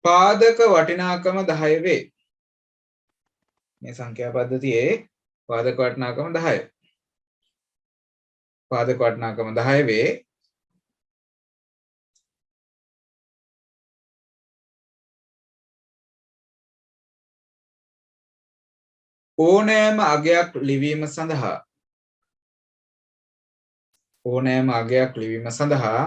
පාදක වටිනාකම 10 වේ. මේ සංඛ්‍යා පද්ධතියේ පාදක වටිනාකම 10. පාදක වටිනාකම 10 වේ. ඕනෑම අගයක් ලිවීම සඳහා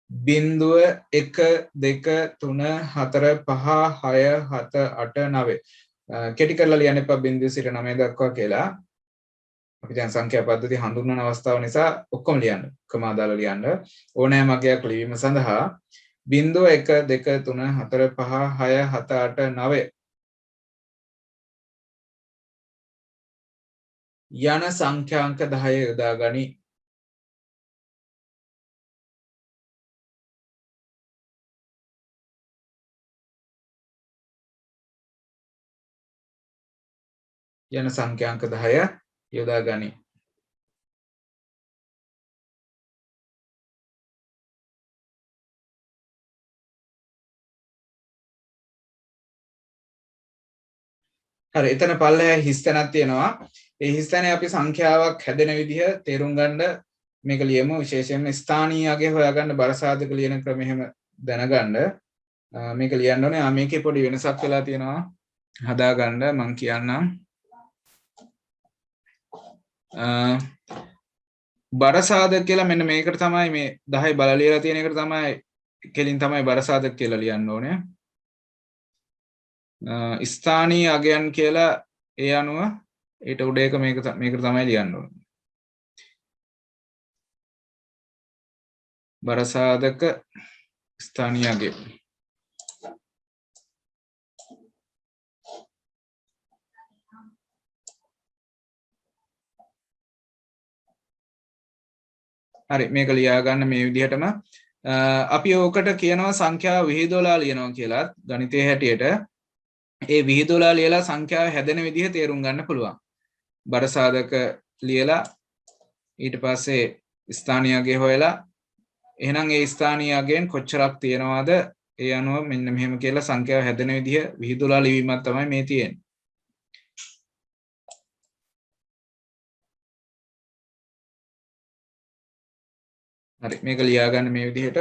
බිංදුව 1 2 3 4 5 6 7 8 9 කෙටි කරලා ලියන්න එපා බිංදුව සිට 9 දක්වා කියලා. අපි දැන් සංඛ්‍යා පද්ධතිය හඳුන්වන අවස්ථාව නිසා ඔක්කොම ලියන්න. ඔක්කොම අදාළ ලියන්න. ඕනෑම අගයක් ලිවීම සඳහා බිංදුව 1 2 3 4 5 6 7 8 9 යන සංඛ්‍යාංක 10 යොදා ගනි. යන සංඛ්‍යාංක 10 යොදා ගනි. හරි එතන පල්ලෙහා හිස් තැනක් තියෙනවා. ඒ හිස් තැනේ අපි සංඛ්‍යාවක් හැදෙන විදිහ තේරුම් ගන්න මේක ලියමු. විශේෂයෙන්ම ස්ථානීය අගය හොයාගන්න බරසාධක ලියන ක්‍රම එහෙම දැනගන්න මේක ලියන්න ඕනේ. මේකේ පොඩි වෙනසක් වෙලා තියෙනවා. හදාගන්න මම කියන්නම්. බරසාධක කියලා මෙන්න මේකට තමයි මේ 10 බල ලියලා තියෙන එකට තමයි කෙලින් තමයි බරසාධක කියලා ලියන්න ඕනේ. ස්ථානීය අගයන් කියලා ඒ අනුව ඊට උඩ එක මේකට තමයි ලියන්න ඕනේ. බරසාධක ස්ථානීය අගය. හරි මේක ලියා ගන්න මේ විදිහටම අපි ඕකට කියනවා සංඛ්‍යාව විහිදුවලා ලියනවා කියලා ගණිතයේ හැටියට ඒ විහිදුවලා ලියලා සංඛ්‍යාව හැදෙන විදිහ තේරුම් ගන්න පුළුවන්. බරසාධක ලියලා ඊට පස්සේ ස්ථානීය අගය හොයලා එහෙනම් ඒ ස්ථානීය අගයෙන් කොච්චරක් තියනවාද ඒ අනුව මෙන්න මෙහෙම කියලා සංඛ්‍යාව හැදෙන විදිහ විහිදුවලා ලිවීමක් තමයි මේ තියෙන්නේ. හරි මේක ලියා ගන්න මේ විදිහට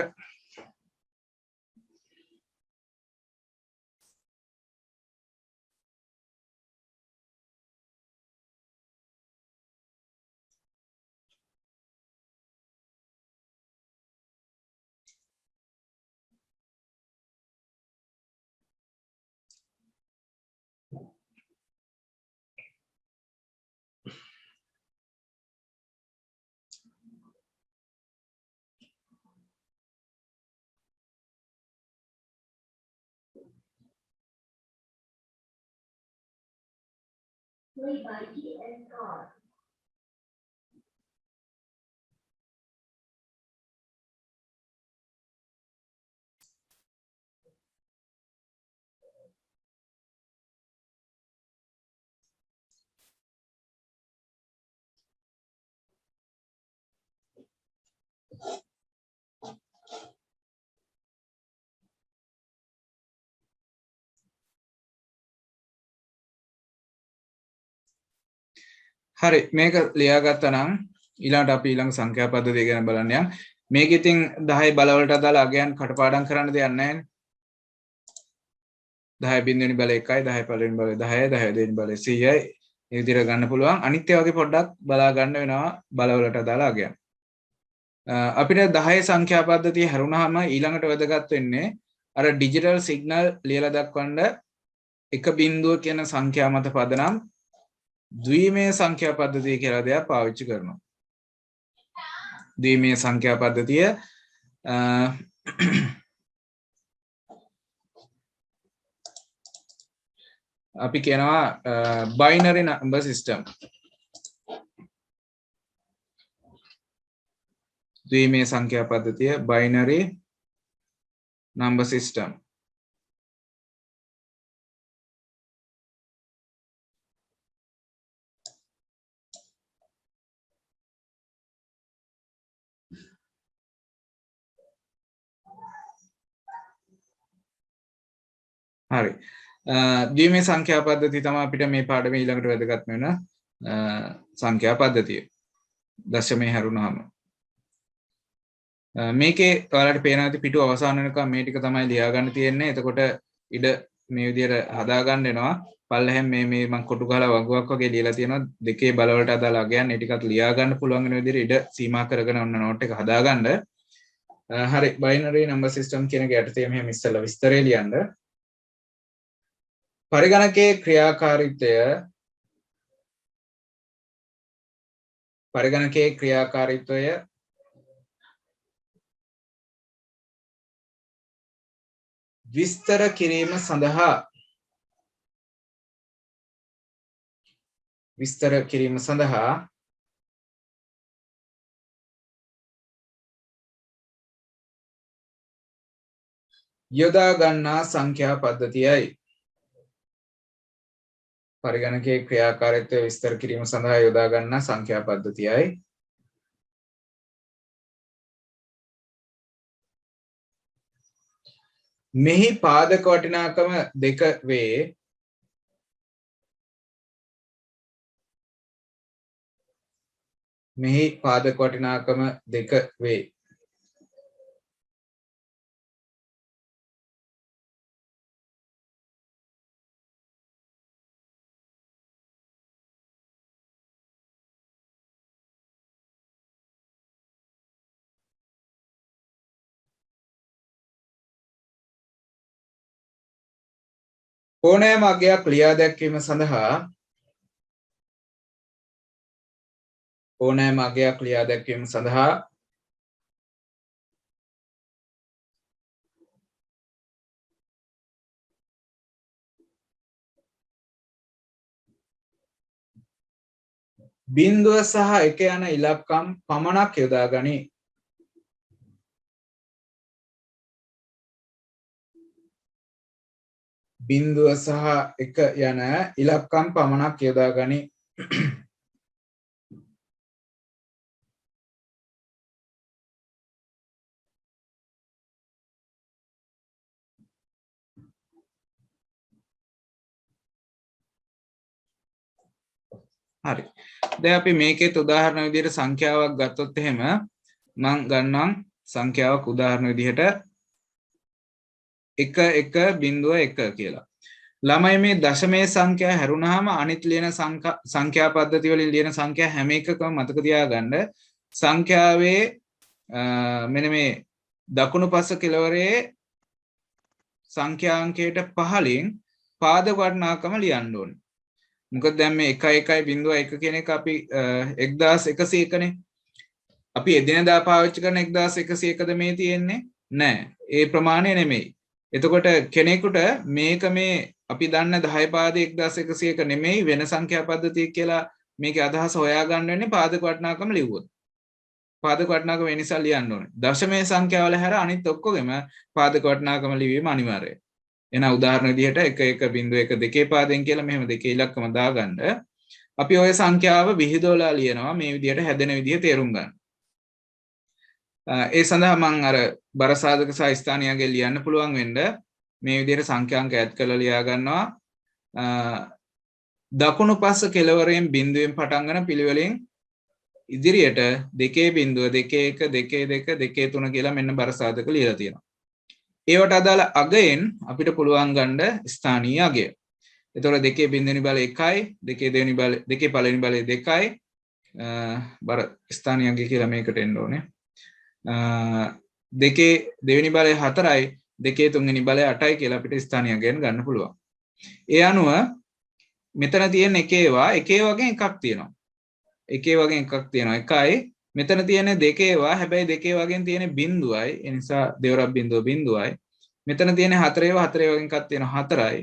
හරි මේක ලියාගත්තා නම් ඊළඟට අපි ඊළඟ සංඛ්‍යා පද්ධතිය ගැන බලන්න යමු. මේක ඉතින් 10 බලවලට අදාළ අගයන් කටපාඩම් කරන්න දෙයක් නැහැ නේ. 10 බිඳුවෙනි බලය 1යි 10 පළවෙනි බලය 10යි 10 දෙවෙනි බලය 100යි මේ විදිහට ගන්න පුළුවන්. අනිත් ඒවා වගේ පොඩ්ඩක් බලා ගන්න වෙනවා බලවලට අදාළ අගයන්. අපිට 10 සංඛ්‍යා පද්ධතිය හැරුණාම ඊළඟට වැදගත් වෙන්නේ අර ඩිජිටල් සිග්නල් ලියලා දක්වන්න එක බිඳුව කියන සංඛ්‍යා මත පදනම් ද්විමේය සංඛ්‍යා පද්ධතිය කියලා දෙයක් පාවිච්චි කරනවා. ද්විමේය සංඛ්‍යා පද්ධතිය අපි කියනවා binary number system. ද්විමේය සංඛ්‍යා පද්ධතිය binary number system. හරි ද්විමේය සංඛ්‍යා පද්ධතිය තමයි අපිට මේ පාඩමේ ඊළඟට වැදගත් වෙන සංඛ්‍යා පද්ධතිය. දශමයේ හැරුණාම මේකේ ඔයාලට පේනවා ඇති පිටු අවසාන වෙනකම් මේ ටික තමයි ලියා ගන්න තියෙන්නේ. එතකොට ඉඩ මේ විදිහට හදා ගන්න වෙනවා. පල්ලෙහෙන් මේ මම කොටු ගහලා වගුවක් වගේ ලියලා තියෙනවා. දෙකේ බලවලට අදාළ අගයන් මේ ටිකත් ලියා ගන්න පුළුවන් වෙන විදිහට ඉඩ සීමා කරගෙන ඔන්න නෝට් එක හදා ගන්න. හරි binary number system කියන එක යටතේ මෙහෙම ඉස්සෙල්ලා විස්තරය ලියන්න. පරිගණකයේ ක්‍රියාකාරීත්වය විස්තර කිරීම සඳහා යොදා ගන්නා සංඛ්‍යා පද්ධතියයි. පරිගණකයේ ක්‍රියාකාරීත්වය විස්තර කිරීම සඳහා යොදා ගන්නා සංඛ්‍යා පද්ධතියයි. මෙහි පාදක වටිනාකම දෙක වේ. ඕනෑම අගයක් ලියා දැක්වීම සඳහා බිංදුව සහ 1 යන ඉලක්කම් පමණක් යොදා ගනී. බිංදුව සහ 1 යන ඉලක්කම් පමණක් යොදා ගනී. හරි. දැන් අපි මේකෙත් උදාහරණ විදිහට සංඛ්‍යාවක් ගත්තොත් එහෙම මම ගන්නම් සංඛ්‍යාවක් උදාහරණ විදිහට 1.1 කියලා. ළමයි මේ දශමයේ සංඛ්‍යා හැරුණාම අනිත් ලියන සංඛ්‍යා පද්ධති වලින් ලියන සංඛ්‍යා හැම එකකම මතක තියාගන්න සංඛ්‍යාවේ මෙන්න මේ දකුණු පස කෙළවරේ සංඛ්‍යාංකයට පහලින් පාදක වටිනාකම ලියන්න ඕනේ. මොකද දැන් මේ 1.1 කියන එක අපි 1101 නේ. අපි එදිනෙදා පාවිච්චි කරන 1101ද මේ තියෙන්නේ? නෑ. ඒ ප්‍රමාණය නෙමෙයි. එතකොට කෙනෙකුට මේක මේ අපි දන්න 10 පාදේ 1101ක නෙමෙයි වෙන සංඛ්‍යා පද්ධතියක් කියලා මේකේ අදහස හොයාගන්න වෙන්නේ පාදක වටිනාකම ලිව්වොත්. පාදක වටිනාකම ඒ නිසා ලියන්න ඕනේ. දශමයේ සංඛ්‍යාවල හැර අනිත් ඔක්කොගෙම පාදක වටිනාකම ලිවීම අනිවාර්යයි. එන උදාහරණ විදිහට 1.1.2 පාදෙන් කියලා මෙහෙම දෙකේ ඉලක්කම දාගන්න අපි ওই සංඛ්‍යාව විහිදවලා ලියනවා මේ විදිහට හැදෙන විදිහ තේරුම් ගන්න. ඒ සඳහා මම අර බර සාධක සහ ස්ථානියගේ ලියන්න පුළුවන් වෙන්න මේ විදිහට සංඛ්‍යාංක ඇඩ් කරලා ලියා ගන්නවා. දකුණු පස්ස කෙළවරෙන් බිඳුවෙන් පටන් ගන්න පිළිවෙලින් ඉදිරියට 2.2.1.2.2.3 කියලා මෙන්න බර සාධක ලියලා තියෙනවා. ඒවට අදාළ අගයෙන් අපිට පුළුවන් ගන්න ස්ථානීය අගය. එතකොට 2 බිඳුවෙනි බලය 1යි 2 දෙවෙනි බලය 2 පළවෙනි බලය 2යි බර ස්ථානීය අගය කියලා මේකට එන්න ඕනේ. 2 දෙවෙනි බලය 4යි 2 තුන්වෙනි බලය 8යි කියලා අපිට ස්ථානීය අගයන් ගන්න පුළුවන්. ඒ අනුව මෙතන තියෙන එකේවා එකේ වගේ එකක් තියෙනවා. එකේ වගේ එකක් තියෙනවා. එකයි මෙතන තියෙන දෙකේවා හැබැයි දෙකේ වගේ තියෙන බිඳුවයි. ඒ නිසා දෙවරක් බිඳුව බිඳුවයි. මෙතන තියෙන හතරේවා හතරේ වගේ එකක් තියෙනවා 4යි.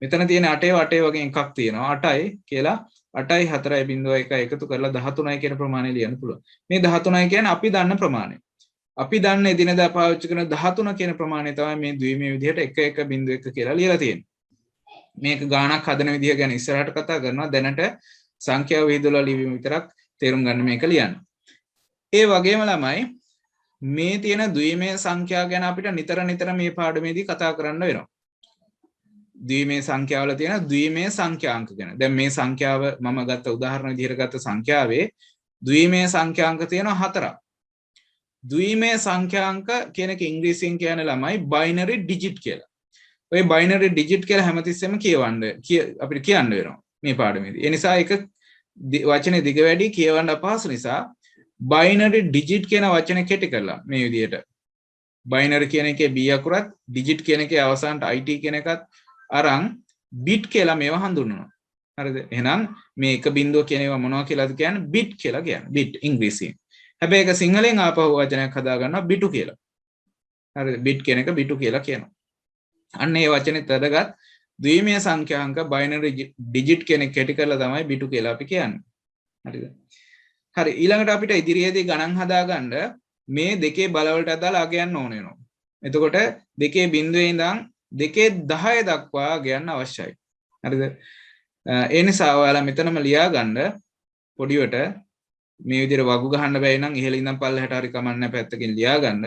මෙතන තියෙන 8ඒවා 8 වගේ එකක් තියෙනවා 8යි කියලා 8යි 4යි බිඳුවයි 1 එකතු කරලා 13යි කියන ප්‍රමාණය ලියන්න පුළුවන්. මේ 13යි කියන්නේ අපි දන්න ප්‍රමාණය. අපි දන්න එදිනෙදා පාවිච්චි කරන 13 කියන ප්‍රමාණය තමයි මේ ද්විමීය විදිහට 1.1.1 කියලා ලියලා තියෙන්නේ. මේක ගාණක් හදන විදිහ ගැන ඉස්සරහට කතා කරනවා. දැනට සංඛ්‍යාව විහිදුවලා ලිවීම විතරක් තේරුම් ගන්න මේක ලියන්න. ඒ වගේම ළමයි මේ තියෙන ද්විමේය සංඛ්‍යා ගැන අපිට නිතර මේ පාඩමේදී කතා කරන්න වෙනවා. ද්විමේය සංඛ්‍යාවල තියෙන ද්විමේය සංඛ්‍යාංක ගැන. දැන් මේ සංඛ්‍යාව මම ගත්ත උදාහරණ විදිහට ගත්ත සංඛ්‍යාවේ ද්විමේය සංඛ්‍යාංක තියෙනවා 4ක්. ද්විමේය සංඛ්‍යාංක කියන එක ඉංග්‍රීසියෙන් කියන්නේ ළමයි බයිනරි ඩිජිට් කියලා. ඔය බයිනරි ඩිජිට් කියලා හැමතිස්සෙම කියවන්න අපිට කියන්න වෙනවා මේ පාඩමේදී. ඒ නිසා ඒක වචනේ දිග වැඩි කියවන්න අපහසු නිසා බයිනරි ඩිජිට් කියන වචනේ කෙටි කරලා මේ විදිහට බයිනරි කියන එකේ b අකුරත් ඩිජිට් කියන එකේ අවසානට it කියන එකත් අරන් බිට් කියලා මේවා හඳුන්වනවා. හරිද? එහෙනම් මේ එක බිංදුව කියන ඒවා මොනවා කියලාද කියන්නේ? බිට් කියලා කියන්නේ. බිට් ඉංග්‍රීසියෙන්. හැබැයි ඒක සිංහලෙන් ආපහු වචනයක් හදා ගන්නවා බිටු කියලා. හරිද? බිට් කියන එක බිටු කියලා කියනවා. අන්න ඒ වචනේ තදගත් ද්විමේය සංඛ්‍යාංක බයිනරි ඩිජිට් කියන එක කෙටි කරලා තමයි බිටු කියලා අපි කියන්නේ. හරිද? හරි ඊළඟට අපිට ඉදිරියේදී ගණන් හදාගන්න මේ දෙකේ බලවලට අදාළ අගයන් ඕන වෙනවා. එතකොට දෙකේ බිඳුවේ ඉඳන් දෙකේ 10 දක්වා අගයන් අවශ්‍යයි. හරිද? ඒ නිසා ඔයාලා මෙතනම ලියා ගන්න පොඩිවට මේ විදිහට වගු ගහන්න බැයි නම් ඉහළ ඉඳන් පල්ලෙහාට හරි කමන්නේ පැත්තකින් ලියා ගන්න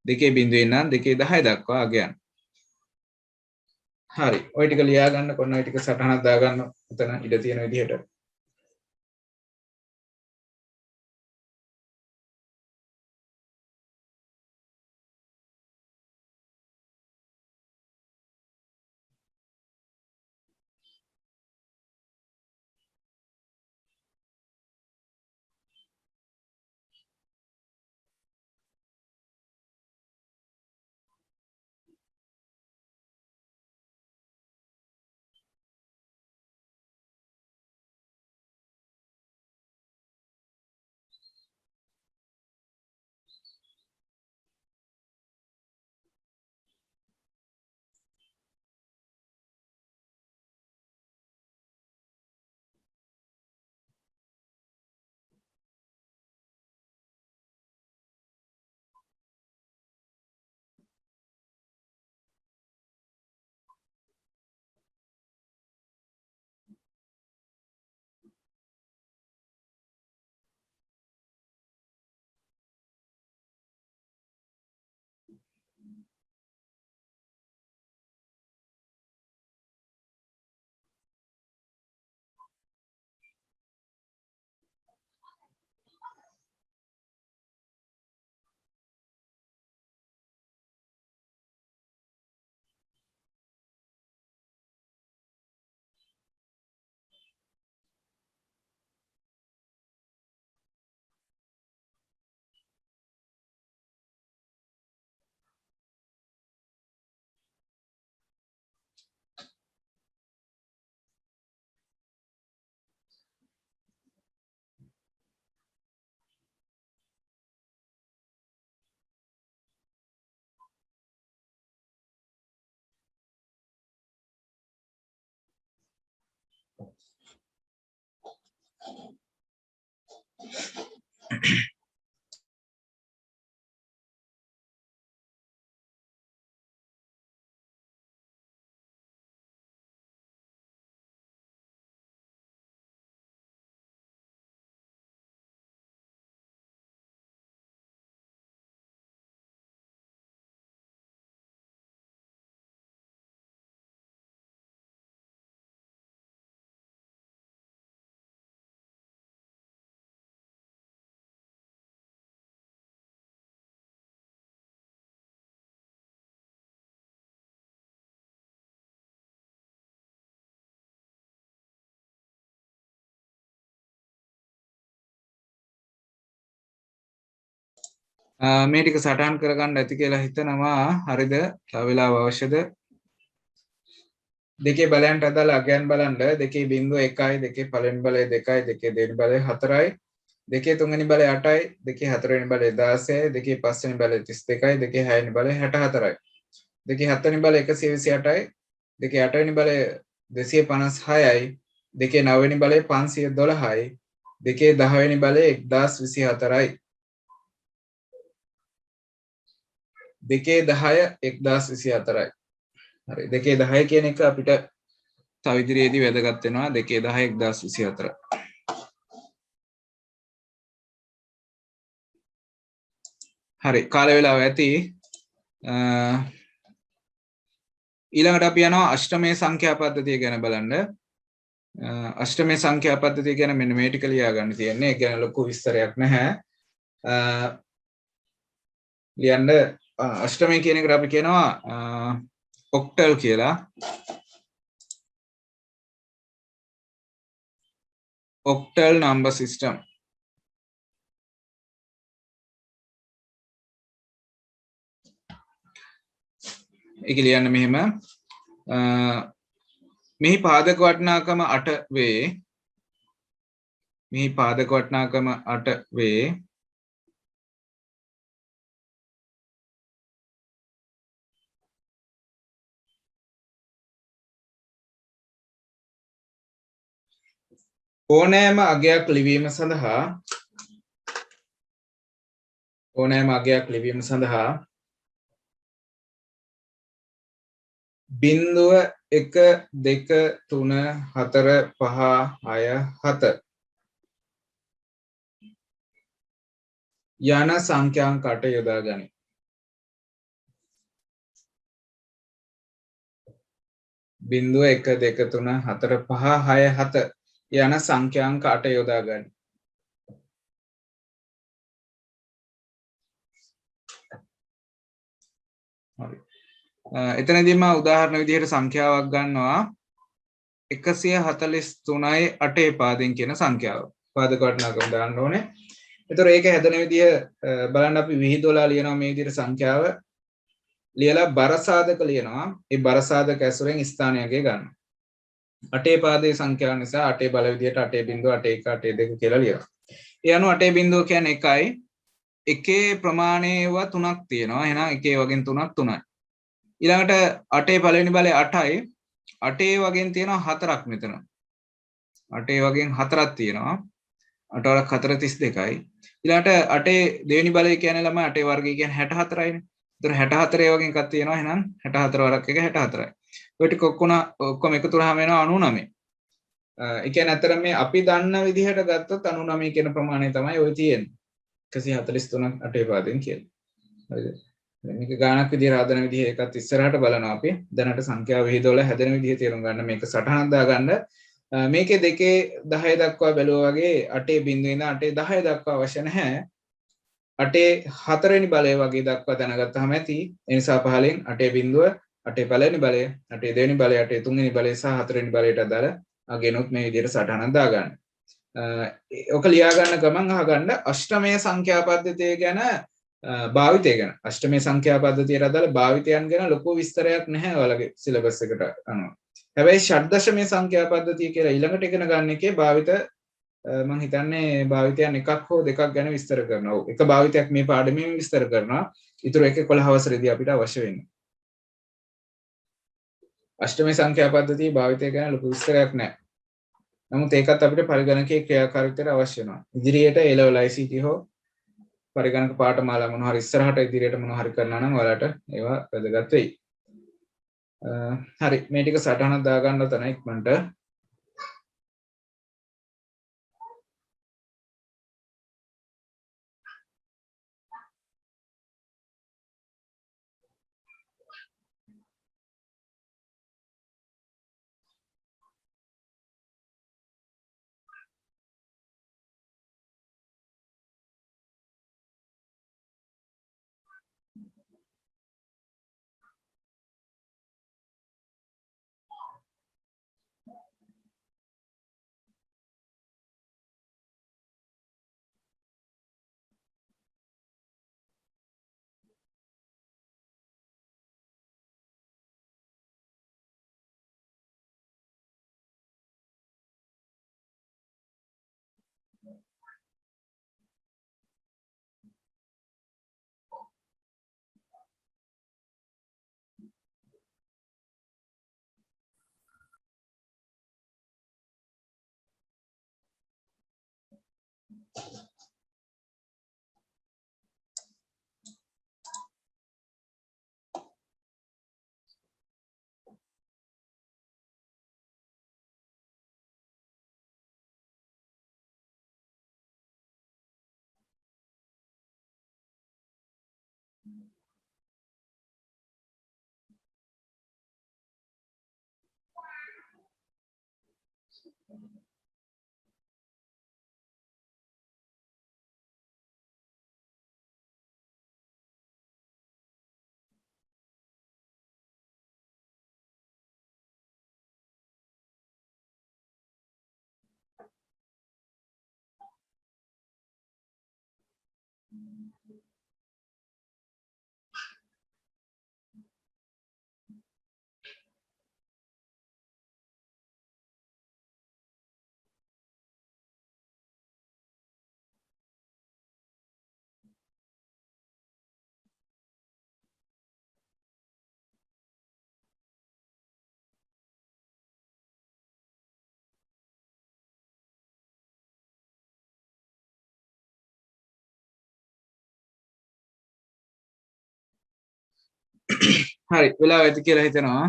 දෙකේ බිඳුවේ ඉඳන් දෙකේ 10 දක්වා අගයන්. හරි ඔය ටික ලියා ගන්න කොන්න ඔය ටික සටහනක් දාගන්න උතන ඉඳ තියෙන විදිහට. මේ ටික සටහන් කරගන්න ඇති කියලා හිතනවා. හරිද? තව වෙලාව අවශ්‍යද? දෙකේ බලයන්ට අදාළ අගයන් බලන්න. දෙකේ බිංදුව 1යි, දෙකේ පළවෙනි බලය 2යි, දෙකේ දෙවෙනි බලය 4යි, දෙකේ තුන්වෙනි බලය 8යි, දෙකේ හතරවෙනි බලය 16යි, දෙකේ පස්වෙනි බලය 32යි, දෙකේ හයවෙනි බලය 64යි, දෙකේ හත්වෙනි බලය 128යි, දෙකේ අටවෙනි බලය 256යි, දෙකේ නවවෙනි බලය 512යි, දෙකේ 10වෙනි බලය 1024යි. දෙකේ 10 1024යි. හරි. දෙකේ 10 කියන එක අපිට තව ඉදිරියේදී වැදගත් වෙනවා. දෙකේ 10 1024. හරි. කාල වේලාව ඇති. ඊළඟට අපි යනවා අෂ්ටමේ සංඛ්‍යා පද්ධතිය ගැන බලන්න. අෂ්ටමේ සංඛ්‍යා පද්ධතිය ගැන මෙන්න මේ ටික ලියා ගන්න තියෙන්නේ. ඒ කියන්නේ ලොකු විස්තරයක් නැහැ. ලියන්න අෂ්ටමේ කියන එකට අපි කියනවා ඔක්ටල් කියලා. ඔක්ටල් නම්බර් සිස්ටම්. ඒක ලියන්න මෙහෙම. මෙහි පාදක වටිනාකම 8 වේ. මෙහි පාදක වටිනාකම 8 වේ. ඕනෑම අගයක් ලිවීම සඳහා බිංදුව 1 2 3 4 5 6 7 යන සංඛ්‍යාංක 8 යොදා ගනී. බිංදුව 1 2 3 4 5 6 7 යන සංඛ්‍යාංක 8 යොදා ගනී. හරි. එතනදී මම උදාහරණ විදිහට සංඛ්‍යාවක් ගන්නවා 143යි 8 පාදෙන් කියන සංඛ්‍යාව. පාදක වටිනාකම දාන්න ඕනේ. ඒතර ඒක හැදෙන විදිහ බලන්න අපි විහිදුවලා ලියනවා මේ විදිහට සංඛ්‍යාව ලියලා බර සාධක ලියනවා. ඒ බර සාධක ඇසුරෙන් ස්ථානයගේ ගන්නවා. 8 පාදයේ සංඛ්‍යාව නිසා 8 බල විදිහට 8.1 8.1 කියලා ලියනවා. ඒ අනුව 8 කියන්නේ 1යි. එකේ ප්‍රමාණයව 3ක් තියෙනවා. එහෙනම් එකේ වගෙන් 3ක් 3යි. ඊළඟට 8 පළවෙනි බලය 8යි. 8 වගෙන් තියෙනවා 4ක් මෙතන. 8 වගෙන් 4ක් තියෙනවා. 8 වරක් 4 32යි. ඊළඟට 8 දෙවෙනි බලය කියන්නේ ළමයි 8 වර්ගය කියන්නේ 64යිනේ. ඒතර 64 වගෙන් එකක් තියෙනවා. එහෙනම් 64 වරක් එක 64යි. ඔය ටික ඔක්කොම එකතු කරාම වෙනවා 99. ඒ කියන්නේ අතර මේ අපි දන්න විදිහට ගත්තොත් 99 කියන ප්‍රමාණය තමයි ඔය තියෙන්නේ. 143ක් 8 පාදෙන් කියලා. හරිද? මේක ගානක් විදිහට හදන විදිහ එකත් ඉස්සරහට බලනවා අපි. දැනට සංඛ්‍යාව විහිදුවල හැදෙන විදිහ තේරුම් ගන්න මේක සටහනක් දාගන්න. මේකේ දෙකේ 10 දක්වා බැලුවා වගේ 8 බිංදුවේ ඉඳන් 8 10 දක්වා අවශ්‍ය නැහැ. 8 හතරවෙනි බලය වගේ දක්වා දැනගත්තාම ඇති. ඒ නිසා පහලෙන් 8 බිංදුව 8 පළවෙනි බලය 8 දෙවෙනි බලය 8 තුන්වෙනි බලය සහ හතරවෙනි බලයට අදාළ අගෙනුත් මේ විදිහට සටහනක් දාගන්න. ඔක ලියා ගන්න ගමන් අහගන්න අෂ්ටමය සංඛ්‍යා පද්ධතිය ගැන භාවිතය ගැන. අෂ්ටමය සංඛ්‍යා පද්ධතියට අදාළ භාවිතයන් ගැන ලොකු විස්තරයක් නැහැ ඔයාලගේ සිලබස් එකට අනුව. හැබැයි ෂඩ්දශමය සංඛ්‍යා පද්ධතිය කියලා ඊළඟට ඉගෙන ගන්න එකේ භාවිත මම හිතන්නේ භාවිතයන් එකක් හෝ දෙකක් ගැන විස්තර කරනවා. ඔව් එක භාවිතයක් මේ පාඩමෙන් විස්තර කරනවා. ඊටු එක 11 වසරේදී අපිට අවශ්‍ය වෙන්නේ. අෂ්ටමය සංඛ්‍යා පද්ධතියේ භාවිතය ගැන ලොකු විස්තරයක් නැහැ. නමුත් ඒකත් අපිට පරිගණකයේ ක්‍රියාකාරීත්වයට අවශ්‍ය වෙනවා. ඉදිරියට A level ICT හෝ පරිගණක පාඨමාලා මොනවා හරි ඉස්සරහට ඉදිරියට මොනවා හරි කරනවා නම් ඔයාලට ඒවා වැදගත් වෙයි. හරි මේ ටික සටහනක් දාගන්න තන ඉක්මනට. හරි වෙලාව ඇති කියලා හිතනවා.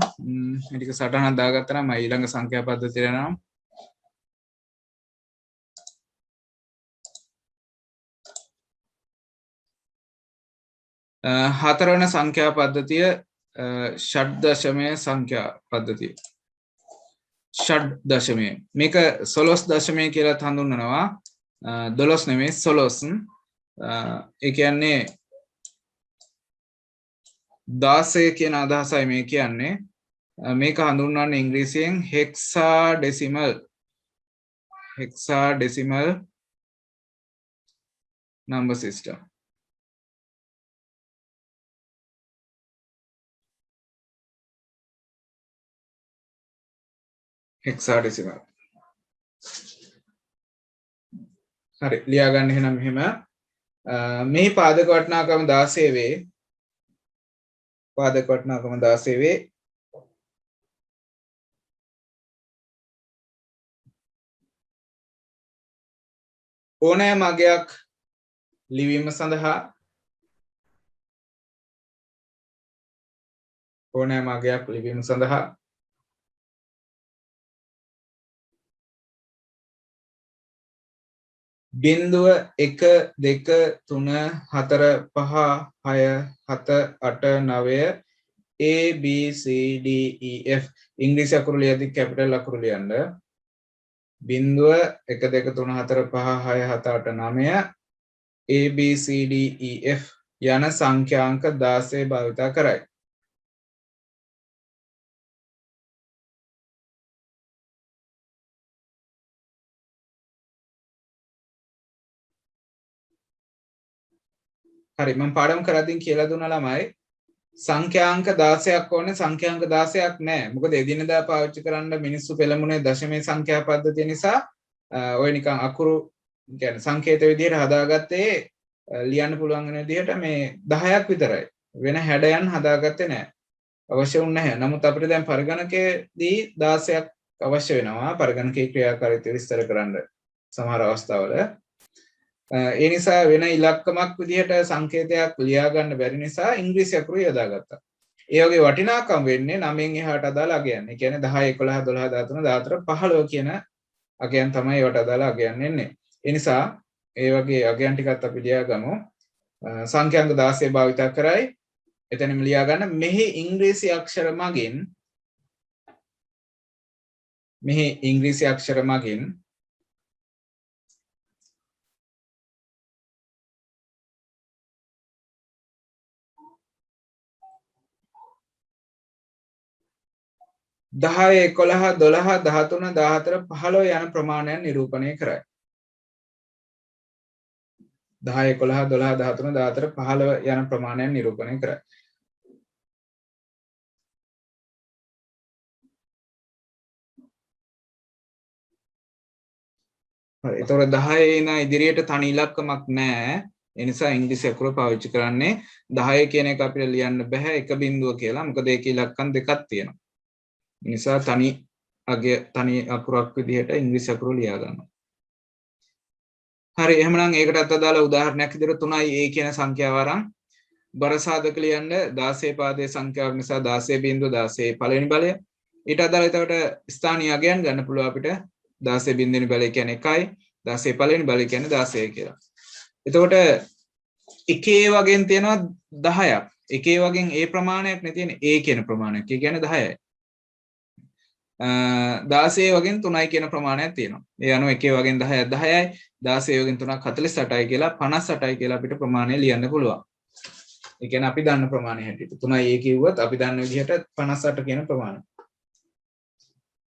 මේ ටික සටහනක් දාගත්තා නම් මම ඊළඟ සංඛ්‍යා පද්ධතියට යනවා. හතරවන සංඛ්‍යා පද්ධතිය ෂඩ් දශමය සංඛ්‍යා පද්ධතිය. ෂඩ් දශමය. මේක 11 දශමය කියලා හඳුන්වනවා. 12 නෙමෙයි 11. ඒ කියන්නේ 16 කියන අදහසයි මේ කියන්නේ. මේක හඳුන්වන්නේ ඉංග්‍රීසියෙන් hexadecimal number system. hexadecimal. හරි ලියා ගන්න එහෙනම් මෙහෙම මේ පාදක වටිනාකම 16 වේ. පාදක වටිනාකම 16 වේ. ඕනෑම අගයක් ලිවීම සඳහා බිංදුව 1 2 3 4 5 6 7 8 9 A B C D E F ඉංග්‍රීසි අකුරු ලියද්දි කැපිටල් අකුරු ලියන්න. බිංදුව 1 2 3 4 5 6 7 8 9 A B C D E F යන සංඛ්‍යාංක 16 භාවිතා කරයි. හරි මම පාඩම් කරද්දී කියලා දුන්නා ළමයි සංඛ්‍යාංක 16ක් ඕනේ සංඛ්‍යාංක 16ක් නැහැ. මොකද එදිනෙදා පාවිච්චි කරන්න මිනිස්සු පෙළඹුණේ දශමයේ සංඛ්‍යා පද්ධතිය නිසා ඔය නිකන් අකුරු කියන්නේ සංකේත විදිහට හදාගත්තේ ලියන්න පුළුවන් වෙන විදිහට මේ 10ක් විතරයි. වෙන හැඩයන් හදාගත්තේ නැහැ. අවශ්‍ය වුණ නැහැ. නමුත් අපිට දැන් පරිගණකයේදී 16ක් අවශ්‍ය වෙනවා පරිගණකයේ ක්‍රියාකාරීත්වය විස්තර කරන්න සමහර අවස්ථාවල. ඒ නිසා වෙන ඉලක්කමක් විදිහට සංකේතයක් ලියා ගන්න බැරි නිසා ඉංග්‍රීසි අකුරු යොදාගත්තා. ඒ වගේ වටිනාකම් වෙන්නේ 9න් එහාට අදාළ අගයන්. ඒ කියන්නේ 10 11 12 13 14 15 කියන අගයන් තමයි ඒවට අදාළ අගයන් එන්නේ. ඒ නිසා ඒ වගේ අගයන් ටිකත් අපි ලියා ගමු. සංඛ්‍යාංක 16 භාවිත කරයි. එතනම ලියා ගන්න මෙහි ඉංග්‍රීසි අක්ෂර මගින් 10 11 12 13 14 15 යන ප්‍රමාණයන් නිරූපණය කරයි. 10 11 12 13 14 15 යන ප්‍රමාණයන් නිරූපණය කරයි. හරි. ඒතකොට 10 ඉන ඉදිරියට තනි ඉලක්කමක් නැහැ. ඒ නිසා ඉංග්‍රීසි අකුර පාවිච්චි කරන්නේ 10 කියන එක අපිට ලියන්න බෑ එක බිඳුව කියලා. මොකද ඒකේ ඉලක්කම් දෙකක් තියෙනවා. ඒ නිසා තනි අකුරක් විදිහට ඉංග්‍රීසි අකුර ලියා ගන්නවා. හරි. එහෙනම් ඒකටත් අදාළ උදාහරණයක් විදිහට 3යි a කියන සංඛ්‍යාව අරන් බර සාධක ලියන්න 16 පාදයේ සංඛ්‍යාවක් නිසා 16.16 පළවෙනි බලය. ඊට අදාළ එතකොට ස්ථානීය අගයන් ගන්න පුළුවන් අපිට 16 බිඳුවෙනි බලය කියන්නේ 1යි 16 පළවෙනි බලය කියන්නේ 16 කියලා. එතකොට එකේ වගෙන් තියෙනවා 10ක්. එකේ වගෙන් ඒ ප්‍රමාණයක් නේ තියෙන්නේ a කියන ප්‍රමාණයක්. ඒ කියන්නේ 10යි. 16 වගෙන් 3යි කියන ප්‍රමාණයක් තියෙනවා. ඒ අනුව එකේ වගෙන් 10ක් 10යි 16 වගෙන් 3ක් 48යි කියලා 58යි කියලා අපිට ප්‍රමාණය ලියන්න පුළුවන්. ඒ කියන්නේ අපි දන්න ප්‍රමාණය හැටියට 3යි a කිව්වොත් අපි දන්න විදිහට 58 කියන ප්‍රමාණය.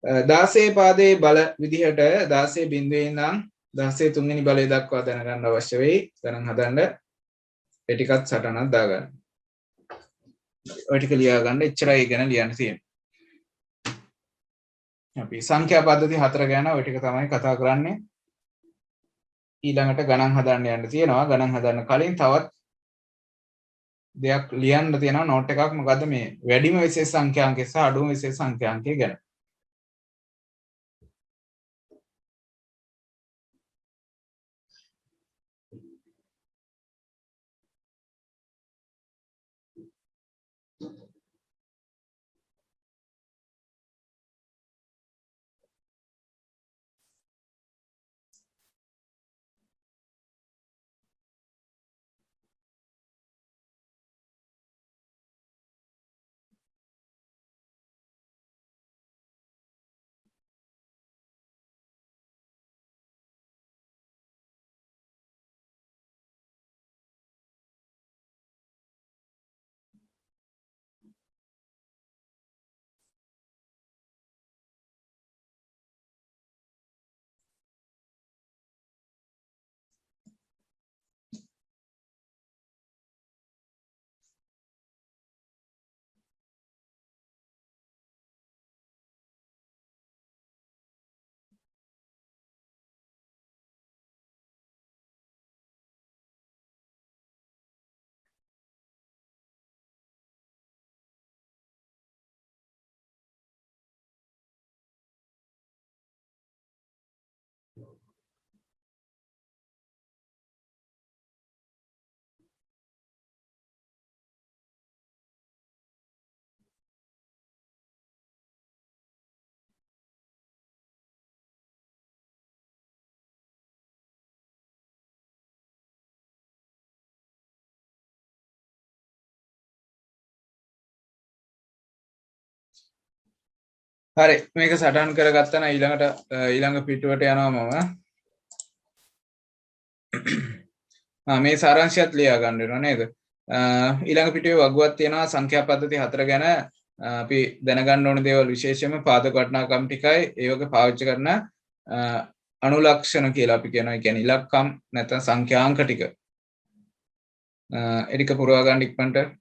16 පාදයේ බල විදිහට 16 බිඳුවේ ඉඳන් 16 තුන්වෙනි බලය දක්වා දැනගන්න අවශ්‍ය වෙයි. ගණන් හදන්න ඒ ටිකත් සටහනක් දාගන්න. ඔය ටික ලියා ගන්න එච්චරයි ගැන ලියන්න තියෙන්නේ. අපි සංඛ්‍යා පද්ධති 4 ගැන ඔය ටික තමයි කතා කරන්නේ. ඊළඟට ගණන් හදන්න යන්න තියෙනවා. ගණන් හදන්න කලින් තවත් දෙයක් ලියන්න තියෙනවා නෝට් එකක්. මොකද්ද මේ වැඩිම විශේෂ සංඛ්‍යාංකය සහ අඩුම විශේෂ සංඛ්‍යාංකය ගැන. හරි මේක සටහන් කරගත්තා නම් ඊළඟ පිටුවට යනවා මම. මේ සාරාංශයත් ලියා ගන්න වෙනවා නේද? ඊළඟ පිටුවේ වගුවක් තියෙනවා සංඛ්‍යා පද්ධති 4 ගැන අපි දැනගන්න ඕන දේවල් විශේෂයෙන්ම පාදක වටිනාකම් ටිකයි ඒ වගේ පාවිච්චි කරන අනුලක්ෂණ කියලා අපි කියනවා. ඒ කියන්නේ ඉලක්කම් නැත්නම් සංඛ්‍යාංක ටික. එරික පුරවා ගන්න ඉක්මනට.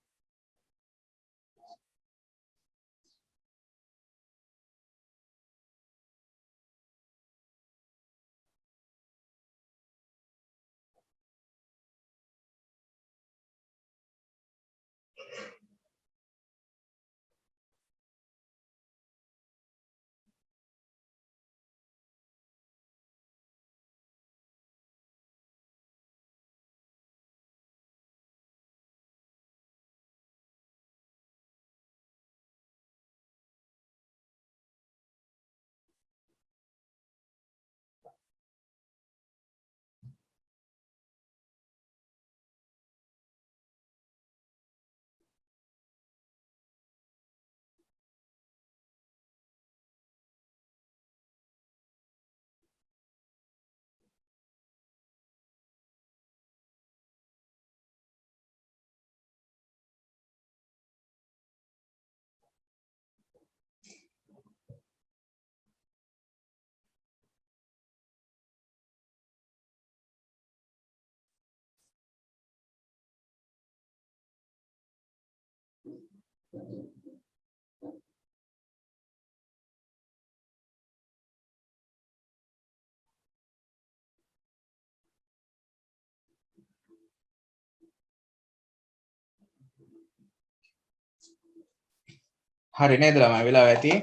හරි නේද ළමයි වෙලාව ඇති.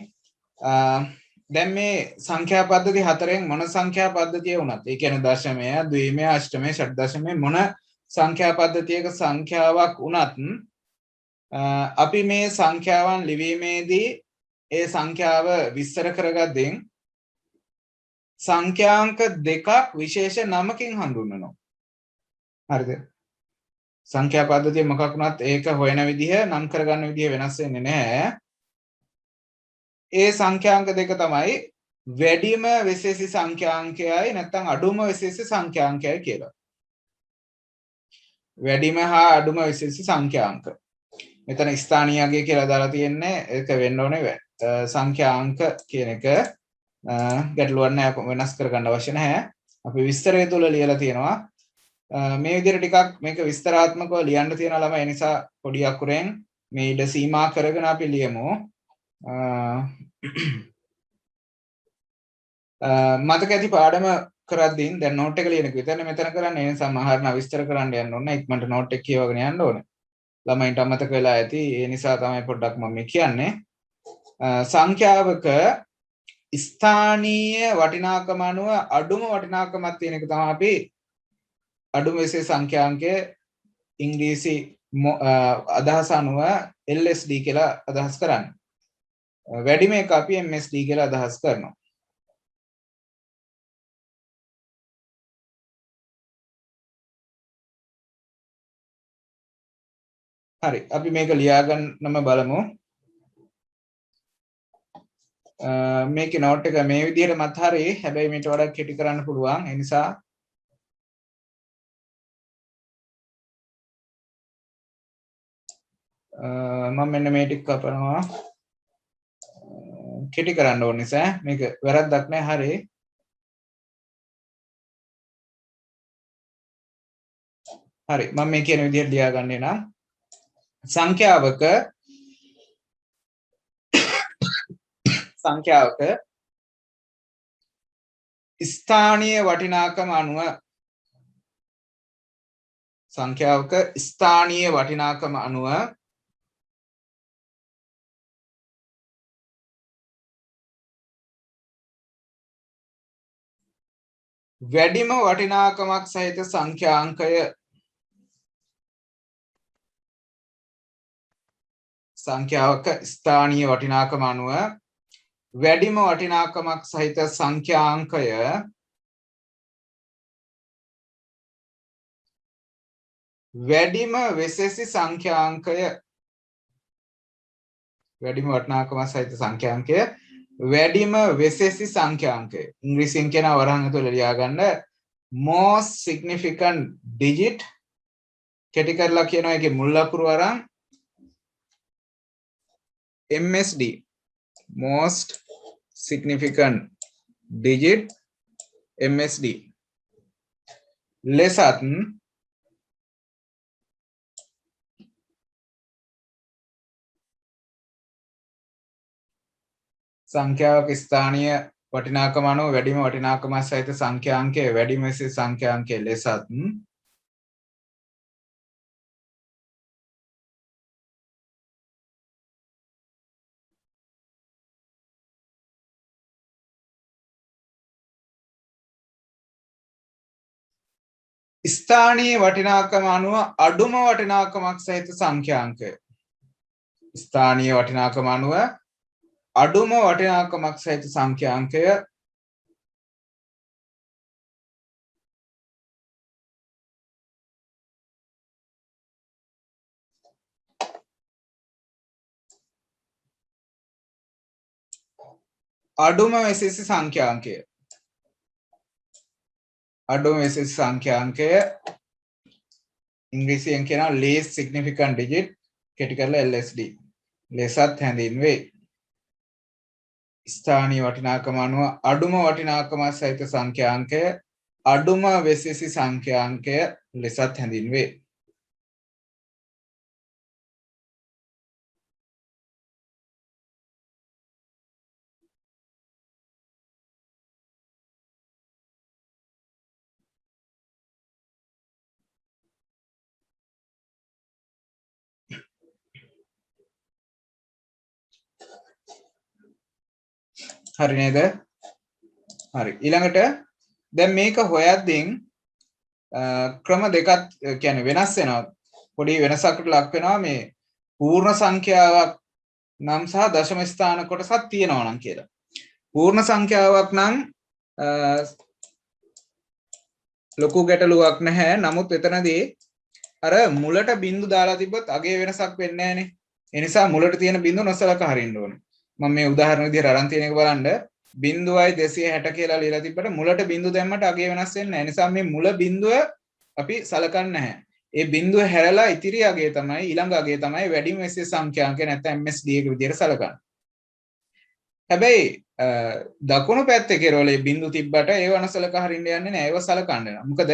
දැන් මේ සංඛ්‍යා පද්ධති හතරෙන් මොන සංඛ්‍යා පද්ධතිය වුණත් ඒ කියන්නේ දශමය, ද්විමය, අෂ්ටමය, ෂඩ්දශමය මොන සංඛ්‍යා පද්ධතියක සංඛ්‍යාවක් වුණත් අපි මේ සංඛ්‍යාවන් ලිවීමේදී ඒ සංඛ්‍යාව විස්තර කරගද්දී සංඛ්‍යාංක දෙකක් විශේෂ නමකින් හඳුන්වනවා. හරිද? සංඛ්‍යා පද්ධතිය මොකක් වුණත් ඒක හොයන විදිහ නම් කරගන්න විදිහ වෙනස් වෙන්නේ නැහැ. ඒ සංඛ්‍යාංක දෙක තමයි වැඩිම විශේෂ සංඛ්‍යාංකයයි නැත්නම් අඩුම විශේෂ සංඛ්‍යාංකයයි කියලා. වැඩිම හා අඩුම විශේෂ සංඛ්‍යාංක. මෙතන ස්ථානීයගේ කියලා දාලා තියෙන්නේ ඒක වෙන්න ඕනේ සංඛ්‍යාංක කියන එක ගැටලුවක් නැහැ වෙනස් කරගන්න අවශ්‍ය නැහැ. අපි විස්තරය තුල ලියලා තියෙනවා. මේ විදිහට ටිකක් මේක විස්තරාත්මකව ලියන්න තියෙන ළමයි ඒ නිසා පොඩි අකුරෙන් මේ ඉඩ සීමා කරගෙන අපි ලියමු. මතක ඇති පාඩම කරද්දී දැන් නෝට් එක ලියන එක විතරනේ මෙතන කරන්නේ. ඒ නිසා මහරණ විස්තර කරන්න යන්න ඕනේ. ඉක්මනට නෝට් එක කියවගෙන යන්න ඕනේ. ළමයින්ට අමතක වෙලා ඇති. ඒ නිසා තමයි පොඩ්ඩක් මම මේ කියන්නේ. සංඛ්‍යාවක ස්ථානීය වටිනාකම අනුව අඩුම වටිනාකමක් තියෙන එක තමයි අපි අඩුම විශේෂ සංඛ්‍යාංකය ඉංග්‍රීසි අදහස අනුව LSD කියලා අදහස් කරන්නේ. වැඩිම එක අපි MSD කියලා අදහස් කරනවා. හරි අපි මේක ලියාගන්නම බලමු. මේකේ නෝට් එක මේ විදිහට මත හරි හැබැයි මේට වඩා කෙටි කරන්න පුළුවන්. ඒ නිසා මම මෙන්න මේ ටික කපනවා. කෙටි කරන්න ඕන නිසා මේක වැරද්දක් නෑ හරි. හරි මම මේ කියන විදිහට ලියාගන්නේ නම් සංඛ්‍යාවක ස්ථානීය වටිනාකම අනුව වැඩිම වටිනාකමක් සහිත සංඛ්‍යාංකය සංඛ්‍යාවක ස්ථානීය වටිනාකම අනුව වැඩිම වටිනාකමක් සහිත සංඛ්‍යාංකය වැඩිම වෙසෙසි සංඛ්‍යාංකය වැඩිම වටිනාකමක් සහිත සංඛ්‍යාංකය වැඩිම වෙසෙසි සංඛ්‍යාංකය ඉංග්‍රීසියෙන් කියන වරහන් ඇතුළේ ලියා ගන්න most significant digit කෙටි කරලා කියනවා ඒකේ මුල් අකුරු අරන් MSD most significant digit MSD ලෙසත් සංඛ්‍යාවක ස්ථානීය වටිනාකම අනුව වැඩිම වටිනාකම සහිත සංඛ්‍යාංකය වැඩිම විශේෂ සංඛ්‍යාංකය ලෙසත් ස්ථානීය වටිනාකම අනුව අඩුම වටිනාකමක් සහිත සංඛ්‍යාංකය ස්ථානීය වටිනාකම අනුව අඩුම වටිනාකමක් සහිත සංඛ්‍යාංකය අඩුම විශේෂ සංඛ්‍යාංකය අඩුම විශේෂ සංඛ්‍යාංකය ඉංග්‍රීසියෙන් කියනවා least significant digit කෙටි කරලා LSD ලෙසත් හැඳින්වේ. ස්ථානීය වටිනාකම අනුව අඩුම වටිනාකම සහිත සංඛ්‍යාංකය අඩුම වෙසෙසි සංඛ්‍යාංකය ලෙසත් හැඳින්වේ. හරි නේද? හරි. ඊළඟට දැන් මේක හොයද්දී ක්‍රම දෙකක් කියන්නේ වෙනස් වෙනවා. පොඩි වෙනසකට ලක් වෙනවා මේ පූර්ණ සංඛ්‍යාවක් නම් සහ දශම ස්ථාන කොටසක් තියෙනවා නම් කියලා. පූර්ණ සංඛ්‍යාවක් නම් ලොකු ගැටලුවක් නැහැ. නමුත් එතනදී අර මුලට බිංදු දාලා තිබ්බොත් අගේ වෙනසක් වෙන්නේ නැහනේ. ඒ නිසා මුලට තියෙන බිංදු නොසලකා හරින්න ඕනේ. මම මේ උදාහරණ විදිහට අරන් තියෙන එක බලන්න. බිංදුවයි 260 කියලා ලියලා තිබ්බට මුලට බිංදු දැම්මට අගේ වෙනස් වෙන්නේ නැහැ. ඒ නිසා මේ මුල බිංදුව අපි සලකන්නේ නැහැ. ඒ බිංදුව හැරලා ඉතිරි අගේ තමයි ඊළඟ අගේ තමයි වැඩිම වෙස්සේ සංඛ්‍යාංක නැත්නම් MSD එක විදිහට සලකන්නේ. හැබැයි දකුණු පැත්තේ කෙරවලේ බිංදු තිබ්බට ඒව නසලකා හරින්න යන්නේ නැහැ. ඒව සලකන්න වෙනවා. මොකද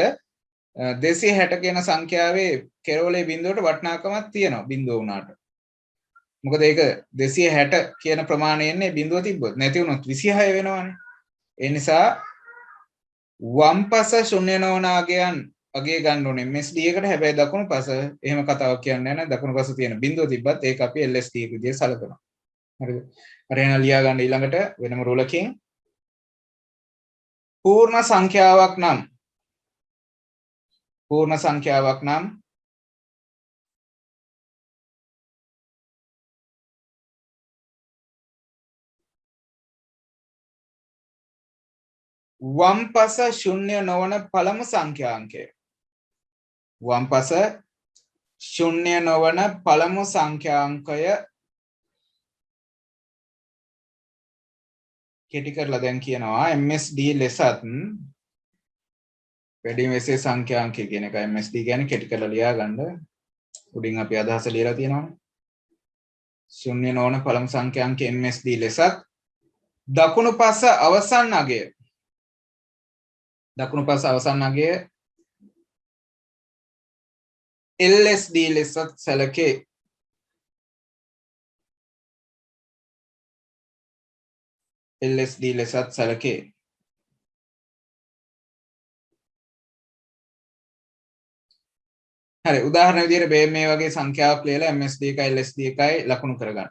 260 කියන සංඛ්‍යාවේ කෙරවලේ බිංදුවට වටිනාකමක් තියෙනවා බිංදුව වුණාට. මොකද ඒක 260 කියන ප්‍රමාණය එන්නේ බිංදුව තිබ්බොත්. නැති වුණොත් 26 වෙනවනේ. ඒ නිසා වම්පස ශුන්‍ය නොවන අගයන් අගේ ගන්න ඕනේ MSD එකට. හැබැයි දකුණු පස එහෙම කතාවක් කියන්නේ නැහැ. දකුණු පස තියෙන බිංදුව තිබ්බත් ඒක අපි LSD එක විදිහට සලකනවා. හරිද? හරි එහෙනම් ලියා ගන්න ඊළඟට වෙනම රූලකින් පූර්ණ සංඛ්‍යාවක් නම් වම්පස ශුන්‍ය නොවන පළමු සංඛ්‍යාංකය කෙටි කරලා දැන් කියනවා MSD ලෙසත් වැඩිම වෙස්සේ සංඛ්‍යාංකය කියන එක MSD කියන්නේ කෙටි කරලා ලියා ගන්න. උඩින් අපි අදහස ලියලා තියෙනවානේ. ශුන්‍ය නොවන පළමු සංඛ්‍යාංකය MSD ලෙසත් දකුණු පස අවසන් අගය LSD ලෙසත් සැලකේ. හරි උදාහරණ විදිහට මේ වගේ සංඛ්‍යාවක් ලියලා MSD එකයි LSD එකයි ලකුණු කරගන්න.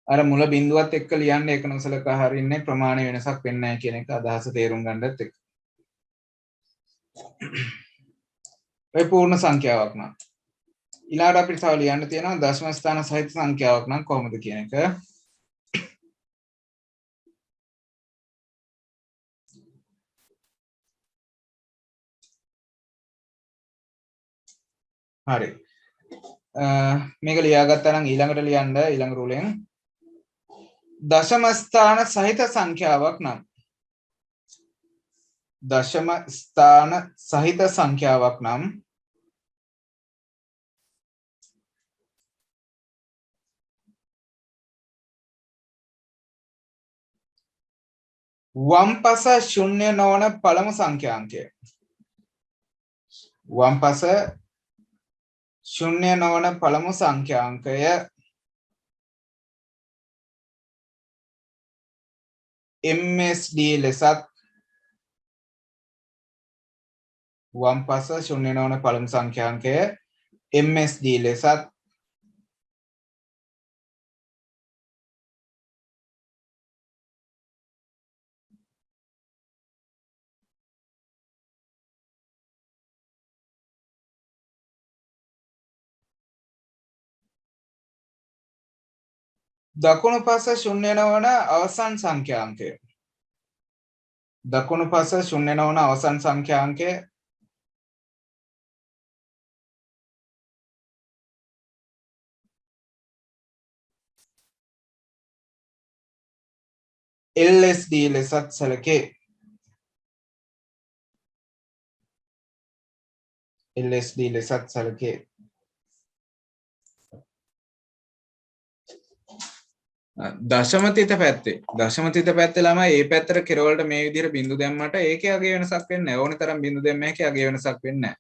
අර මුල බිඳුවත් එක්ක ලියන්න ඒක නොසලකා හරින්නේ ප්‍රමාණය වෙනසක් වෙන්නේ නැහැ කියන එක අදහස තේරුම් ගන්නත් එක්ක. ඒ පූර්ණ සංඛ්‍යාවක් නම් ඊළඟට අපිට තව ලියන්න තියෙනවා දශම ස්ථාන සහිත සංඛ්‍යාවක් නම් කොහොමද කියන එක. හරි. මේක ලියාගත්තා නම් ඊළඟට ලියන්න ඊළඟ රූලෙන් දශම ස්ථාන සහිත සංඛ්‍යාවක් නම් වම්පස ශුන්‍ය නොවන පළමු සංඛ්‍යාංකය MSD ලෙසත් දකුණු පස ශුන්‍ය නොවන අවසන් සංඛ්‍යාංකය LSD ලෙසත් සැලකේ. දශම තිත පැත්තේ ළමයි ඒ පැත්තට කෙරවලට මේ විදිහට බිංදු දැම්මට ඒකේ අගේ වෙනසක් වෙන්නේ නැහැ. ඕනේ තරම් බිංදු දැම්ම එකේ අගේ වෙනසක් වෙන්නේ නැහැ.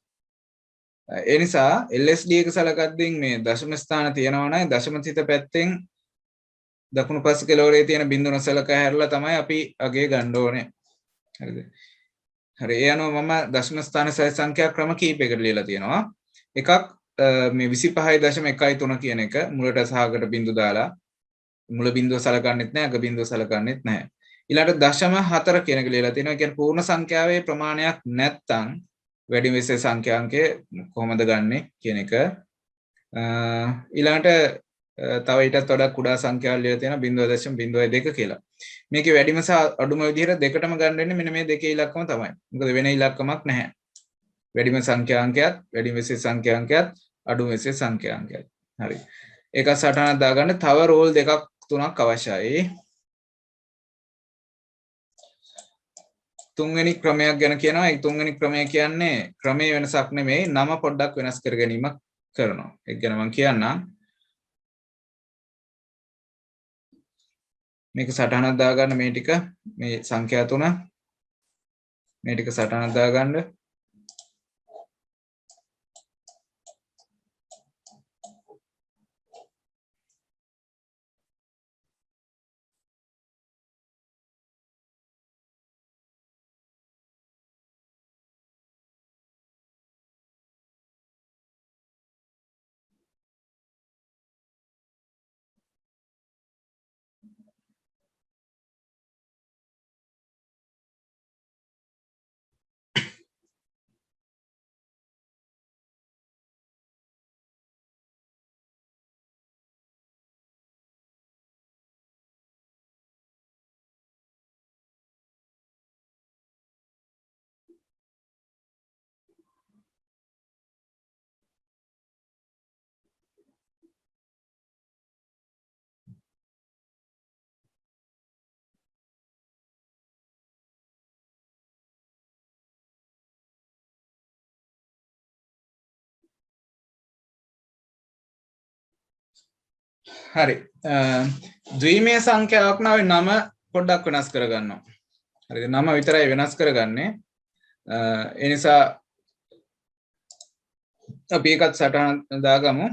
ඒ නිසා LSD එක සලකද්දී මේ දශම ස්ථාන තියෙනවා නම් දශම තිත පැත්තෙන් දකුණු පස කෙළවරේ තියෙන බිංදු නොසලකා හැරලා තමයි අපි අගේ ගන්න ඕනේ. හරිද? හරි ඒ අනුව මම දශම ස්ථාන සහිත සංඛ්‍යා ක්‍රම කීපයකට ලියලා තියෙනවා. එකක් මේ 25.13 කියන එක මුලට සහකට බිංදු දාලා මුල බිඳුව සලකන්නෙත් නැහැ අග බිඳුව සලකන්නෙත් නැහැ. ඊළඟට දශම 4 කියන එක ලියලා තියෙනවා. ඒ කියන්නේ පූර්ණ සංඛ්‍යාවේ ප්‍රමාණයක් නැත්තම් වැඩිම විශේෂ සංඛ්‍යාංකය කොහොමද ගන්නෙ කියන එක. ඊළඟට තව ඊටත් වඩා කුඩා සංඛ්‍යාවල් ලියලා තියෙනවා 0.02 කියලා. මේකේ වැඩිම සහ අඩුම විදිහට දෙකටම ගන්න වෙන්නේ මෙන්න මේ දෙකේ ඉලක්කම තමයි. මොකද වෙන ඉලක්කමක් නැහැ. වැඩිම සංඛ්‍යාංකයත් වැඩිම විශේෂ සංඛ්‍යාංකයත් අඩුම විශේෂ සංඛ්‍යාංකයත්. හරි. ඒක සටහනක් දාගන්න තව රෝල් දෙකක් තුනක් අවශ්‍යයි. තුන්වෙනි ක්‍රමයක් ගැන කියනවා. ඒ තුන්වෙනි ක්‍රමය කියන්නේ ක්‍රමයේ වෙනසක් නෙමෙයි නම පොඩ්ඩක් වෙනස් කර ගැනීමක් කරනවා. ඒක ගැන මම කියන්නම්. මේක සටහනක් දාගන්න මේ ටික මේ සංඛ්‍යා තුන මේ ටික සටහනක් දාගන්න. හරි. ද්විමේය සංඛ්‍යාවක් නම් නම පොඩ්ඩක් වෙනස් කරගන්නවා. හරිද? නම විතරයි වෙනස් කරගන්නේ. ඒ නිසා අපි එකත් සටහන් දාගමු.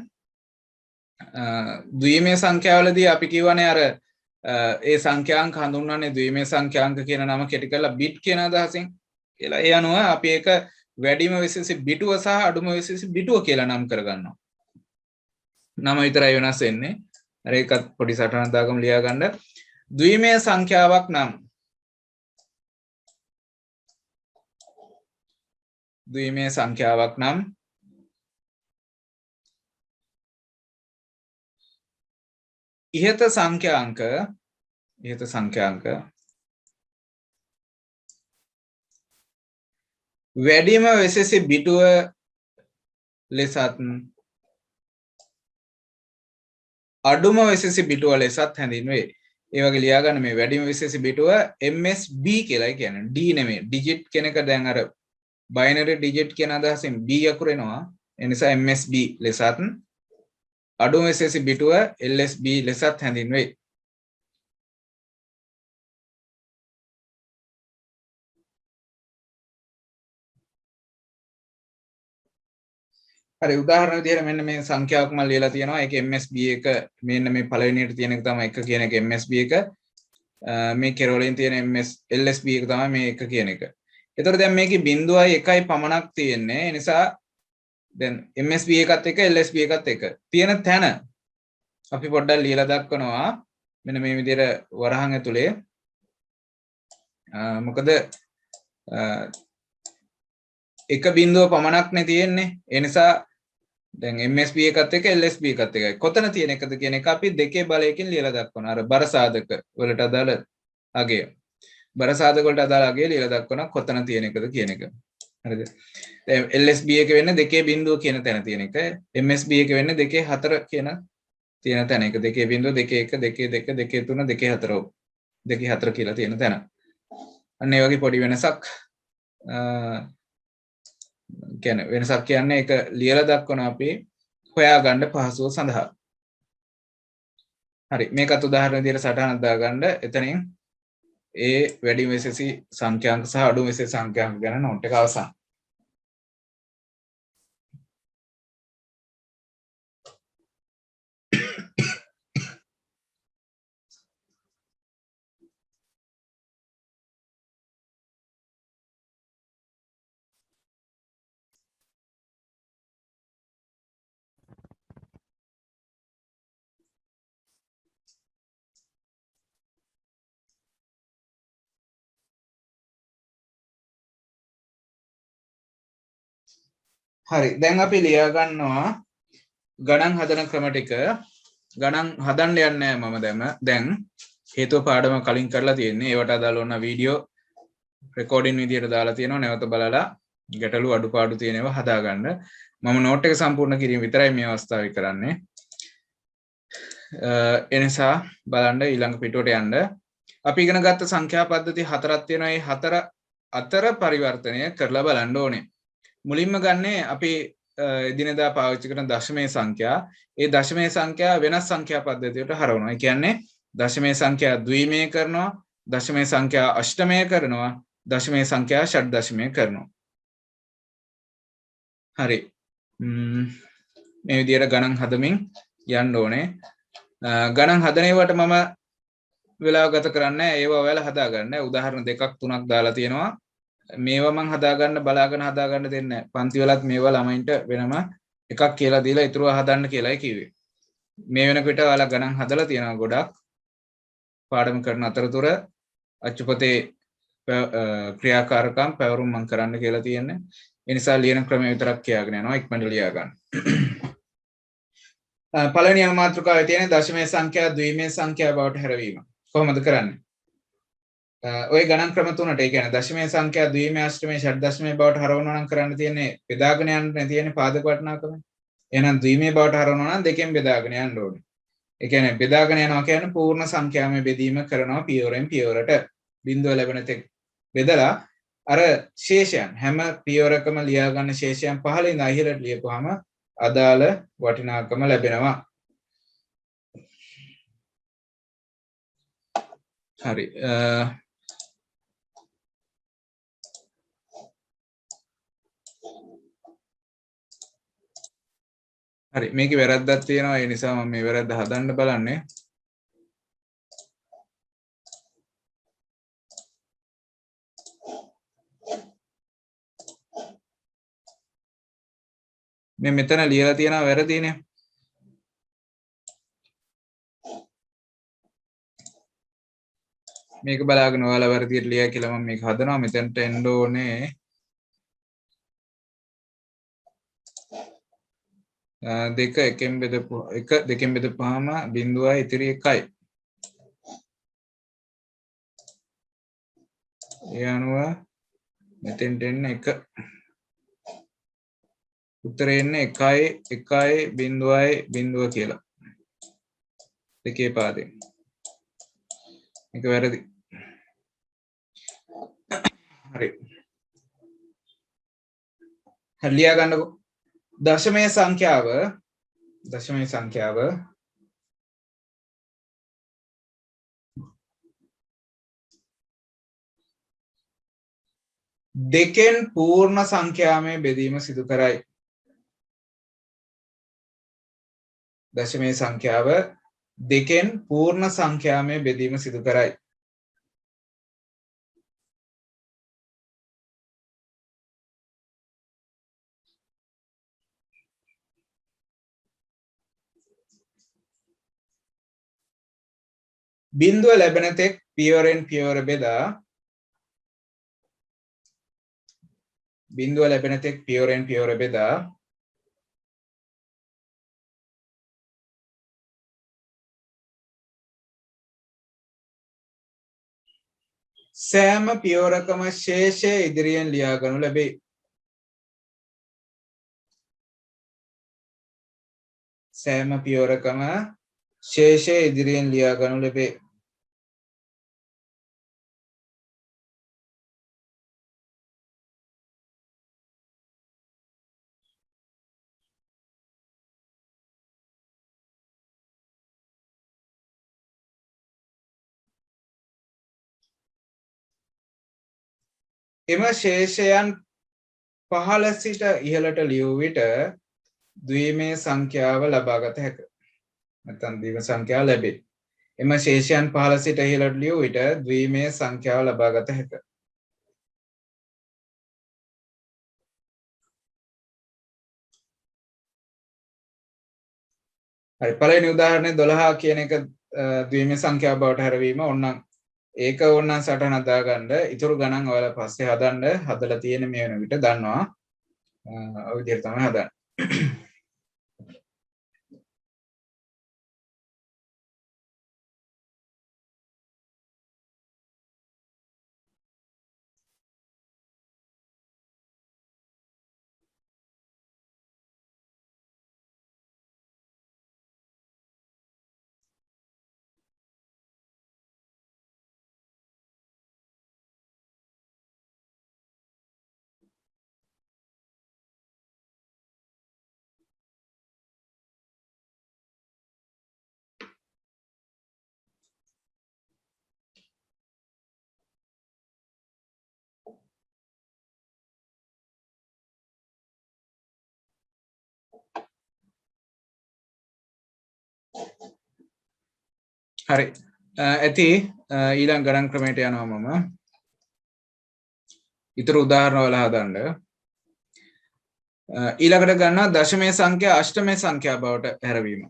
ද්විමේය සංඛ්‍යාවලදී අපි කියවනේ අර ඒ සංඛ්‍යාංක හඳුන්වන්නේ ද්විමේය සංඛ්‍යාංක කියන නම කෙටි කරලා බිට් කියන අදහසින් කියලා. ඒ අනුව අපි ඒක වැඩිම විශේෂ බිටුව සහ අඩුම විශේෂ බිටුව කියලා නම් කරගන්නවා. නම විතරයි වෙනස් වෙන්නේ. අර ඒකත් පොඩි සටහනක් දාගමු ලියා ගන්න. ද්විමේය සංඛ්‍යාවක් නම් ද්විමේය සංඛ්‍යාවක් නම් ඉහත සංඛ්‍යාංක වැඩිම විශේෂ බිටුව ලෙසත් අඩුම විශේෂ බිටුව ලෙසත් හැඳින්වේ. ඒ වගේ ලියා ගන්න මේ වැඩිම විශේෂ බිටුව MSB කියලා කියන්නේ D නෙමෙයි ඩිජිට් කියන එක දැන් අර බයිනරි ඩිජිට් කියන අදහසින් B අකුර එනවා. ඒ නිසා MSB ලෙසත් අඩුම විශේෂ බිටුව LSB ලෙසත් හැඳින්වේ. හරි උදාහරණ විදිහට මෙන්න මේ සංඛ්‍යාවක් මම ලියලා තියෙනවා. ඒක MSB එක මෙන්න මේ පළවෙනියට තියෙන එක තමයි 1 කියන එක MSB එක. මේ කෙරවලින් තියෙන LSB එක තමයි මේ 1 කියන එක. ඒතකොට දැන් මේකේ බිඳුවයි 1යි පමණක් තියෙන්නේ. ඒ නිසා දැන් MSB එකත් එක LSB එකත් එක. තියෙන තැන අපි පොඩ්ඩක් ලියලා දක්වනවා. මෙන්න මේ විදිහට වරහන් ඇතුලේ. මොකද එක බිඳුව පමණක්නේ තියෙන්නේ. ඒ නිසා දැන් MSB එකත් එක LSB එකත් එකයි. කොතන තියෙන එකද කියන එක අපි දෙකේ බලයකින් ලියලා දක්වනවා. අර බර සාධක වලට අදාළ අගය. බර සාධක වලට අදාළ අගය ලියලා දක්වනවා කොතන තියෙන එකද කියන එක. හරිද? දැන් LSB එක වෙන්නේ දෙකේ බිඳුව කියන තැන තියෙන එක. MSB එක වෙන්නේ දෙකේ 4 කියන තියෙන තැන එක. දෙකේ බිඳුව දෙකේ 1 දෙකේ 2 දෙකේ 3 දෙකේ 4 දෙකේ 4 කියලා තියෙන තැන. අන්න ඒ වගේ පොඩි වෙනසක් කියන්නේ වෙනසක් කියන්නේ ඒක ලියලා දක්වන අපි හොයාගන්න පහසුව සඳහා. හරි මේකත් උදාහරණ විදිහට සටහනක් දාගන්න. එතනින් ඒ වැඩි විශේෂ සංඛ්‍යාංක සහ අඩු විශේෂ සංඛ්‍යාංක ගැන නෝට් එක අවසන්. හරි දැන් අපි ලියා ගන්නවා ගණන් හදන ක්‍රම ටික ගණන් හදන්න යන්නේ මම දැන් හේතුව පාඩම කලින් කරලා තියෙන්නේ ඒවට අදාළ වුණ වීඩියෝ රෙකෝඩින් විදියට දාලා තියෙනවා නැවත බලලා ගැටලු අඩුපාඩු තියෙනවා හදාගන්න මම නෝට් එක සම්පූර්ණ කිරීම විතරයි මේ අවස්ථාවේ කරන්නේ එනිසා බලන්න ඊළඟ පිටුවට යන්න අපි ඉගෙන ගත්ත සංඛ්‍යා පද්ධති හතරක් තියෙනවා ඒ හතර අතර පරිවර්තනය කරලා බලන්න ඕනේ මුලින්ම ගන්නේ අපි එදිනෙදා පාවිච්චි කරන දශමයේ සංඛ්‍යා ඒ දශමයේ සංඛ්‍යා වෙනස් සංඛ්‍යා පද්ධතියට හරවනවා. ඒ කියන්නේ දශමයේ සංඛ්‍යා ද්විමය කරනවා, දශමයේ සංඛ්‍යා අෂ්ටමය කරනවා, දශමයේ සංඛ්‍යා ෂඩ් දශමය කරනවා. හරි. මේ විදිහට ගණන් හදමින් යන්න ඕනේ. ගණන් හදන ඒවාට මම වෙලාව ගත කරන්නේ ඒවා ඔයාලා හදාගන්න. උදාහරණ දෙකක් තුනක් දාලා තියෙනවා. මේවා මං හදාගන්න බලාගෙන හදාගන්න දෙන්නේ නැහැ. පන්ති වලත් මේවා ළමයින්ට වෙනම එකක් කියලා දීලා ඊටුව හදන්න කියලායි කිව්වේ. මේ වෙනකොට ඔයාලා ගණන් හදලා තියෙනවා ගොඩක්. පාඩම කරන අතරතුර අච්චුපතේ ක්‍රියාකාරකම් පැවරුම් මං කරන්න කියලා තියෙන්නේ. ඒ නිසා ලියන ක්‍රමය විතරක් කියාගෙන යනවා ඉක්මනට ලියා ගන්න. පළවෙනි මාතෘකාවේ තියෙන දශමයේ සංඛ්‍යා ද්විමය සංඛ්‍යා බවට හැරවීම. කොහොමද කරන්නේ? ඔය ගණන් ක්‍රම තුනට ඒ කියන්නේ දශමයේ සංඛ්‍යා ද්විමය අෂ්ටමය ෂඩ් දශමය බවට හරවනවා නම් කරන්න තියෙන්නේ බෙදාගෙන යන්න තියෙන්නේ පාදක වටිනාකම. එහෙනම් ද්විමය බවට හරවනවා නම් දෙකෙන් බෙදාගෙන යන්න ඕනේ. ඒ කියන්නේ බෙදාගෙන යනවා කියන්නේ පූර්ණ සංඛ්‍යාමය බෙදීම කරනවා පියවරෙන් පියවරට බිඳුව ලැබෙන තෙක් බෙදලා අර ශේෂයන් හැම පියවරකම ලියා ගන්න ශේෂයන් පහළ ඉඳන් ඉහළට ලියපුවාම අදාළ වටිනාකම ලැබෙනවා. හරි. හරි මේකේ වැරද්දක් තියෙනවා ඒ නිසා මම මේ වැරද්ද හදන්න බලන්නේ මේ මෙතන ලියලා තියෙනවා වැරදිනේ මේක බලාගෙන ඔයාලා වැරදියට ලියා කියලා මම මේක හදනවා මෙතනට එන්න ඕනේ දෙක එකෙන් බෙදපු එක දෙකෙන් බෙදපුවාම බිඳුවයි ඉතිරි එකයි. ඒ අනුව මෙතෙන්ට එන්න එක උත්තරේ එන්නේ 1.1.0 කියලා. දෙකේ පාදේ. මේක වැරදි. හරි. ලියා ගන්නකො. දශමයේ සංඛ්‍යාව දෙකෙන් පූර්ණ සංඛ්‍යාමය බෙදීම සිදු කරයි. දශමයේ සංඛ්‍යාව දෙකෙන් පූර්ණ සංඛ්‍යාමය බෙදීම සිදු කරයි. බිඳුව ලැබෙන තෙක් පියවරෙන් පියවර බෙදා සෑම පියවරකම ශේෂය ඉදිරියෙන් ලියා ගනු ලැබේ. සෑම පියවරකම ශේෂය ඉදිරියෙන් ලියා ගනු ලැබේ. එම ශේෂයන් පහළ සිට ඉහළට ලියූ විට ද්විමය සංඛ්‍යාව ලබාගත හැක. නැත්නම් ද්විමය සංඛ්‍යාව ලැබේ. එම ශේෂයන් පහළ සිට ඉහළට ලියූ විට ද්විමය සංඛ්‍යාව ලබාගත හැක. හරි පළවෙනි උදාහරණය 12 කියන එක ද්විමය සංඛ්‍යාව බවට හැරවීම ඕනනම් ඒක ඕනනම් සටහනක් දාගන්න. ඊටු ගණන් ඔයාලා පස්සේ හදලා තියෙන මේ වෙන විට දන්නවා. ඔය විදිහට තමයි හදන්නේ. හරි. ඇති ඊළඟ ගණන් ක්‍රමයට යනවා මම. ඊතර උදාහරණ වල හදන්න. ඊළඟට ගන්නවා දශමයේ සංඛ්‍යා අෂ්ටමයේ සංඛ්‍යා බවට හැරවීම.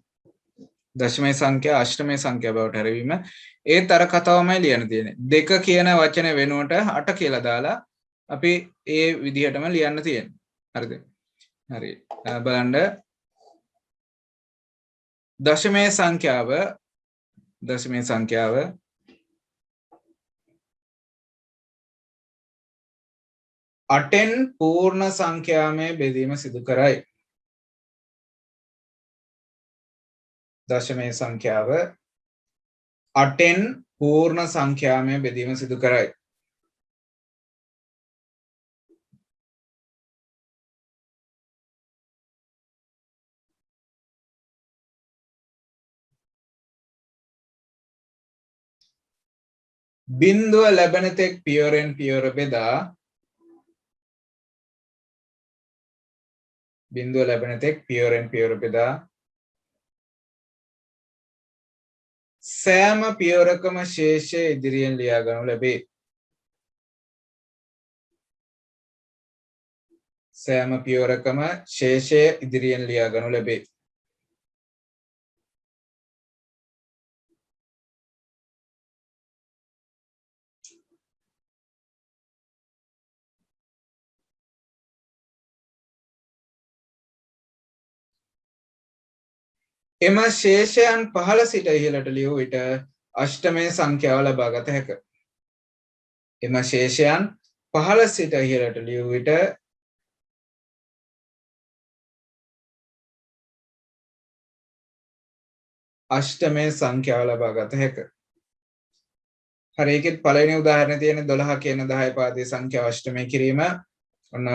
දශමයේ සංඛ්‍යා අෂ්ටමයේ සංඛ්‍යා බවට හැරවීම. ඒත් අර කතාවමයි ලියන්න තියෙන්නේ. 2 කියන වචනේ වෙනුවට 8 කියලා දාලා අපි ඒ විදිහටම ලියන්න තියෙන්නේ. හරිද? හරි. බලන්න දශමයේ සංඛ්‍යාව 8න් පූර්ණ සංඛ්‍යාමය බෙදීම සිදු කරයි. දශමයේ සංඛ්‍යාව 8න් පූර්ණ සංඛ්‍යාමය බෙදීම සිදු කරයි. බිඳුව ලැබෙන තෙක් පියවරෙන් පියවර බෙදා බිඳුව ලැබෙන තෙක් පියවරෙන් පියවර බෙදා සෑම පියවරකම ශේෂය ඉදිරියෙන් ලියා ගනු ලැබේ. සෑම පියවරකම ශේෂය ඉදිරියෙන් ලියා ගනු ලැබේ. එම ශේෂයන් පහළ සිට ඉහළට ලියූ විට අෂ්ටමයේ සංඛ්‍යාව ලබා ගත හැක. එම ශේෂයන් පහළ සිට ඉහළට ලියූ විට අෂ්ටමයේ සංඛ්‍යාව ලබා ගත හැක. හරි ඒකෙත් පළවෙනි උදාහරණේ තියෙන 12 කියන 10 පාදයේ සංඛ්‍යාව අෂ්ටමය කිරීම ඔන්න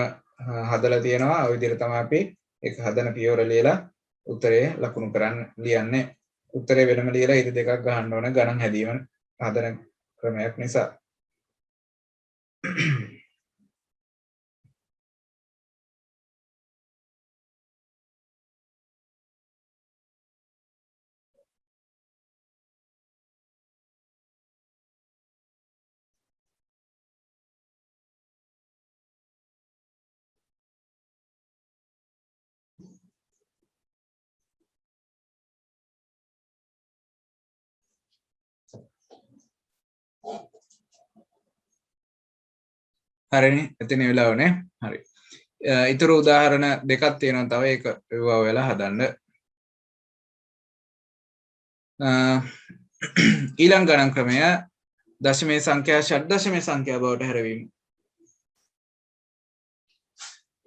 හදලා තියෙනවා. ඔය විදිහට තමයි අපි ඒක හදන පියවර ලියලා උත්තරේ ලකුණු කරන්න ලියන්නේ. උත්තරේ වෙනම ලියලා ඉරි දෙකක් ගහන්න ඕන ගණන් හැදීම හදන ක්‍රමයක් නිසා. හරිනේ එතන වෙලාවනේ. හරි. ඊතර උදාහරණ දෙකක් තියෙනවා තව ඒක ඒවා වෙලා හදන්න. ඊළඟ ගණන් ක්‍රමය දශමයේ සංඛ්‍යා ෂඩ්දශමයේ සංඛ්‍යා බවට හැරවීම.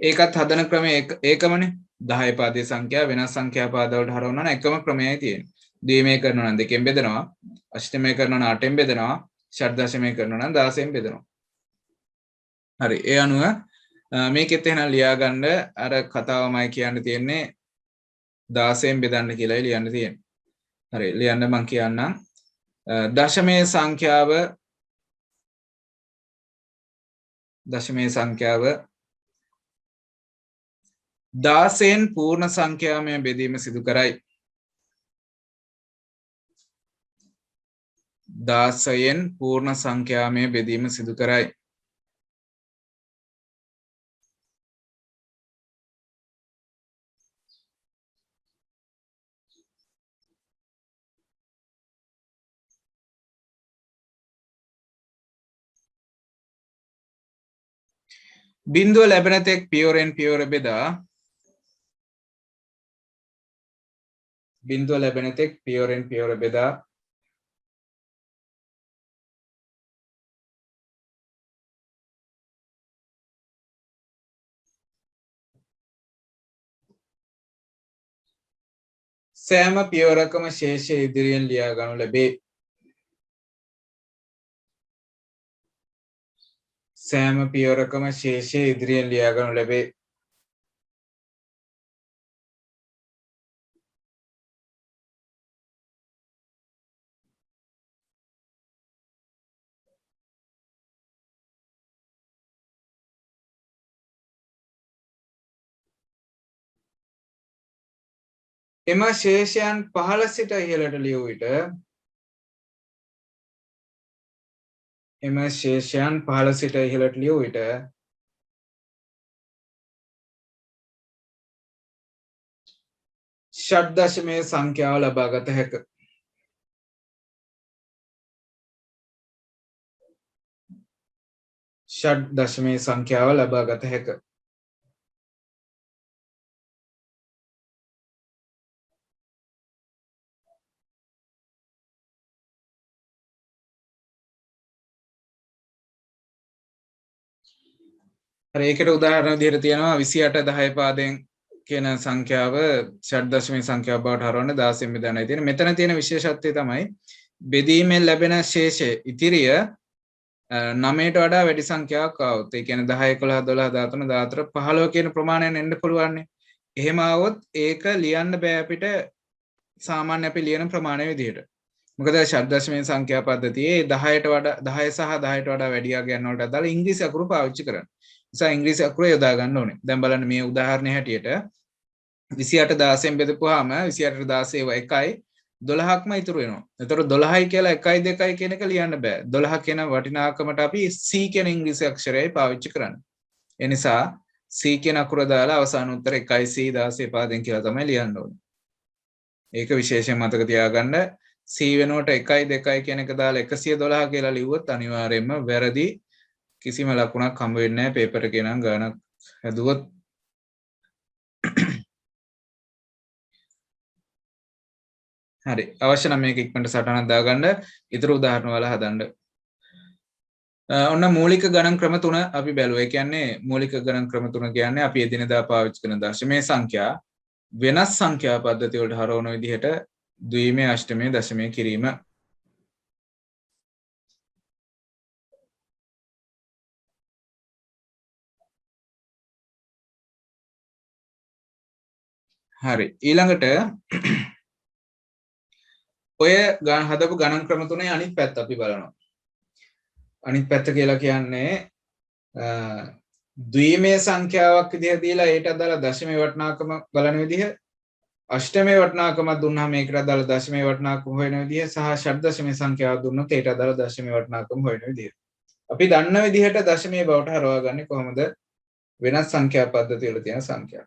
ඒකත් හදන ක්‍රමය ඒකමනේ. 10 පාදයේ සංඛ්‍යා වෙනස් සංඛ්‍යා පාද වලට හරවනවා නම් එකම ක්‍රමයයි තියෙන්නේ. ද්විමය කරනවා නම් 2කින් බෙදනවා. අෂ්ටමය කරනවා නම් 8ෙන් බෙදනවා. ෂඩ්දශමය කරනවා නම් 16ෙන් බෙදනවා. හරි ඒ අනුව මේකෙත් එහෙනම් ලියා ගන්න අර කතාවමයි කියන්න තියෙන්නේ 16ෙන් බෙදන්න කියලායි ලියන්න තියෙන්නේ. හරි ලියන්න මම කියන්නම් දශමයේ සංඛ්‍යාව 16න් පූර්ණ සංඛ්‍යාමය බෙදීම සිදු කරයි. 16න් පූර්ණ සංඛ්‍යාමය බෙදීම සිදු කරයි. බිඳුව ලැබෙන තෙක් පියවරෙන් පියවර බෙදා බිඳුව ලැබෙන තෙක් පියවරෙන් පියවර බෙදා සෑම පියවරකම ශේෂය ඉදිරියෙන් ලියා ගනු ලැබේ. සෑම පියවරකම ශේෂය ඉදිරියෙන් ලියා ගනු ලැබේ. එම ශේෂයන් පහළ සිට ඉහළට ලියූ විට එම ශේෂයන් පහළ සිට ඉහළට ලියූ විට ෂඩ් දශමයේ සංඛ්‍යාව ලබා ගත හැක. ෂඩ් දශමයේ සංඛ්‍යාව ලබා ගත හැක. හරි ඒකට උදාහරණ විදිහට තියෙනවා 28 10 පාදයෙන් කියන සංඛ්‍යාව ෂඩ් දශමයේ සංඛ්‍යාව බවට හරවන්න 16 බෙදන්නයි තියෙන්නේ. මෙතන තියෙන විශේෂත්වය තමයි බෙදීමෙන් ලැබෙන ශේෂය ඉතිරිය 9ට වඩා වැඩි සංඛ්‍යාවක් ආවොත් ඒ කියන්නේ 10 11 12 13 14 15 කියන ප්‍රමාණයෙන් එන්න පුළුවන් නේ. එහෙම ආවොත් ඒක ලියන්න බෑ අපිට සාමාන්‍ය අපි ලියන ප්‍රමාණය විදිහට. මොකද ෂඩ් දශමයේ සංඛ්‍යා පද්ධතියේ 10ට වඩා 10 සහ 10ට වඩා වැඩි ආගයන් වලට අදාළ ඉංග්‍රීසි අකුරු පාවිච්චි කරන්න. නිසා ඉංග්‍රීසි අකුර යොදා ගන්න ඕනේ. දැන් බලන්න මේ උදාහරණය හැටියට 28 16න් බෙදපුවාම 28ට 16 1යි 12ක්ම ඉතුරු වෙනවා. එතකොට 12යි කියලා 1යි 2යි කියන එක ලියන්න බෑ. 12 කියන වටිනාකමට අපි C කියන ඉංග්‍රීසි අක්ෂරයයි පාවිච්චි කරන්නේ. ඒ නිසා C කියන අකුර දාලා අවසාන උත්තර 1C 16 පාදෙන් කියලා තමයි ලියන්න ඕනේ. ඒක විශේෂයෙන් මතක තියාගන්න. C වෙනුවට 1යි 2යි කියන එක දාලා 112 කියලා ලිව්වොත් අනිවාර්යයෙන්ම වැරදි. කිසිම ලකුණක් හම්බ වෙන්නේ නැහැ පේපර් එකේ නම් ගානක් හැදුවොත්. හරි අවශ්‍ය නම් මේක ඉක්මනට සටහනක් දාගන්න ඊතර උදාහරණ වල හදන්න. ඔන්න මූලික ගණන් ක්‍රම තුන අපි බැලුවා. ඒ කියන්නේ මූලික ගණන් ක්‍රම තුන කියන්නේ අපි එදිනෙදා පාවිච්චි කරන දශමයේ සංඛ්‍යා වෙනස් සංඛ්‍යා පද්ධති වලට හරවන විදිහට ද්විමය අෂ්ටමය දශමය කිරීම. හරි ඊළඟට ඔය හදපු ගණන් ක්‍රම තුනේ අනිත් පැත්ත අපි බලනවා. අනිත් පැත්ත කියලා කියන්නේ ද්විමය සංඛ්‍යාවක් විදිහට දීලා ඒට අදාළ දශමයේ වටිනාකම බලන විදිහ, අෂ්ටමයේ වටිනාකමක් දුන්නාම ඒකට අදාළ දශමයේ වටිනාකම හොයන විදිහ සහ ෂඩ් දශමයේ සංඛ්‍යාවක් දුන්නොත් ඒට අදාළ දශමයේ වටිනාකම හොයන විදිහ. අපි දන්න විදිහට දශමයේ බවට හරවාගන්නේ කොහොමද? වෙනස් සංඛ්‍යා පද්ධතිය වල තියෙන සංඛ්‍යා.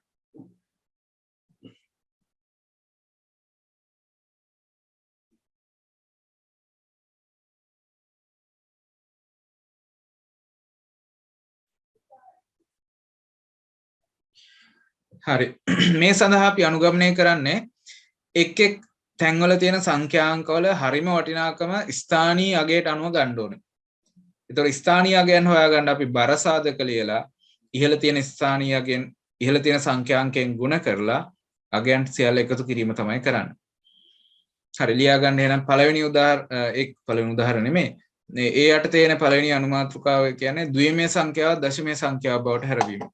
හරි මේ සඳහා අපි අනුගමනය කරන්නේ එක් එක් තැන්වල තියෙන සංඛ්‍යාංකවල හරිම වටිනාකම ස්ථානීය අගයට අනුව ගන්න ඕනේ. ඒතකොට ස්ථානීය අගයන් හොයාගන්න අපි බර සාධක ලියලා ඉහළ තියෙන ස්ථානීය අගයන් ඉහළ තියෙන සංඛ්‍යාංකයෙන් ගුණ කරලා අගයන් සියල්ල එකතු කිරීම තමයි කරන්නේ. හරි ලියා ගන්න එහෙනම් පළවෙනි උදාහරණ නෙමෙයි. ඒ යට තියෙන පළවෙනි අනුමාත්‍රිකාව කියන්නේ ද්විමය සංඛ්‍යාව දශමය සංඛ්‍යාව බවට හැරවීම.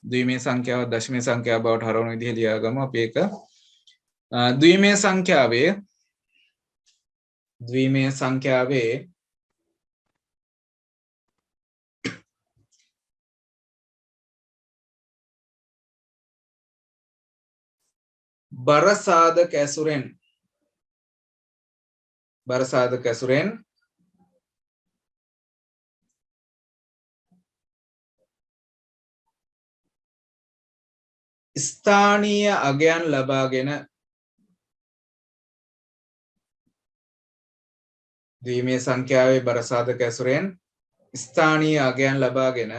ද්විමය සංඛ්‍යාව දශමය සංඛ්‍යාව බවට හරවන විදිහ ලියාගමු අපි ඒක. ද්විමය සංඛ්‍යාවේ බර සාධක ඇසුරෙන් ස්ථානීය අගයන් ලබාගෙන ද්විමය සංඛ්‍යාවේ බර සාධක ඇසුරෙන් ස්ථානීය අගයන් ලබාගෙන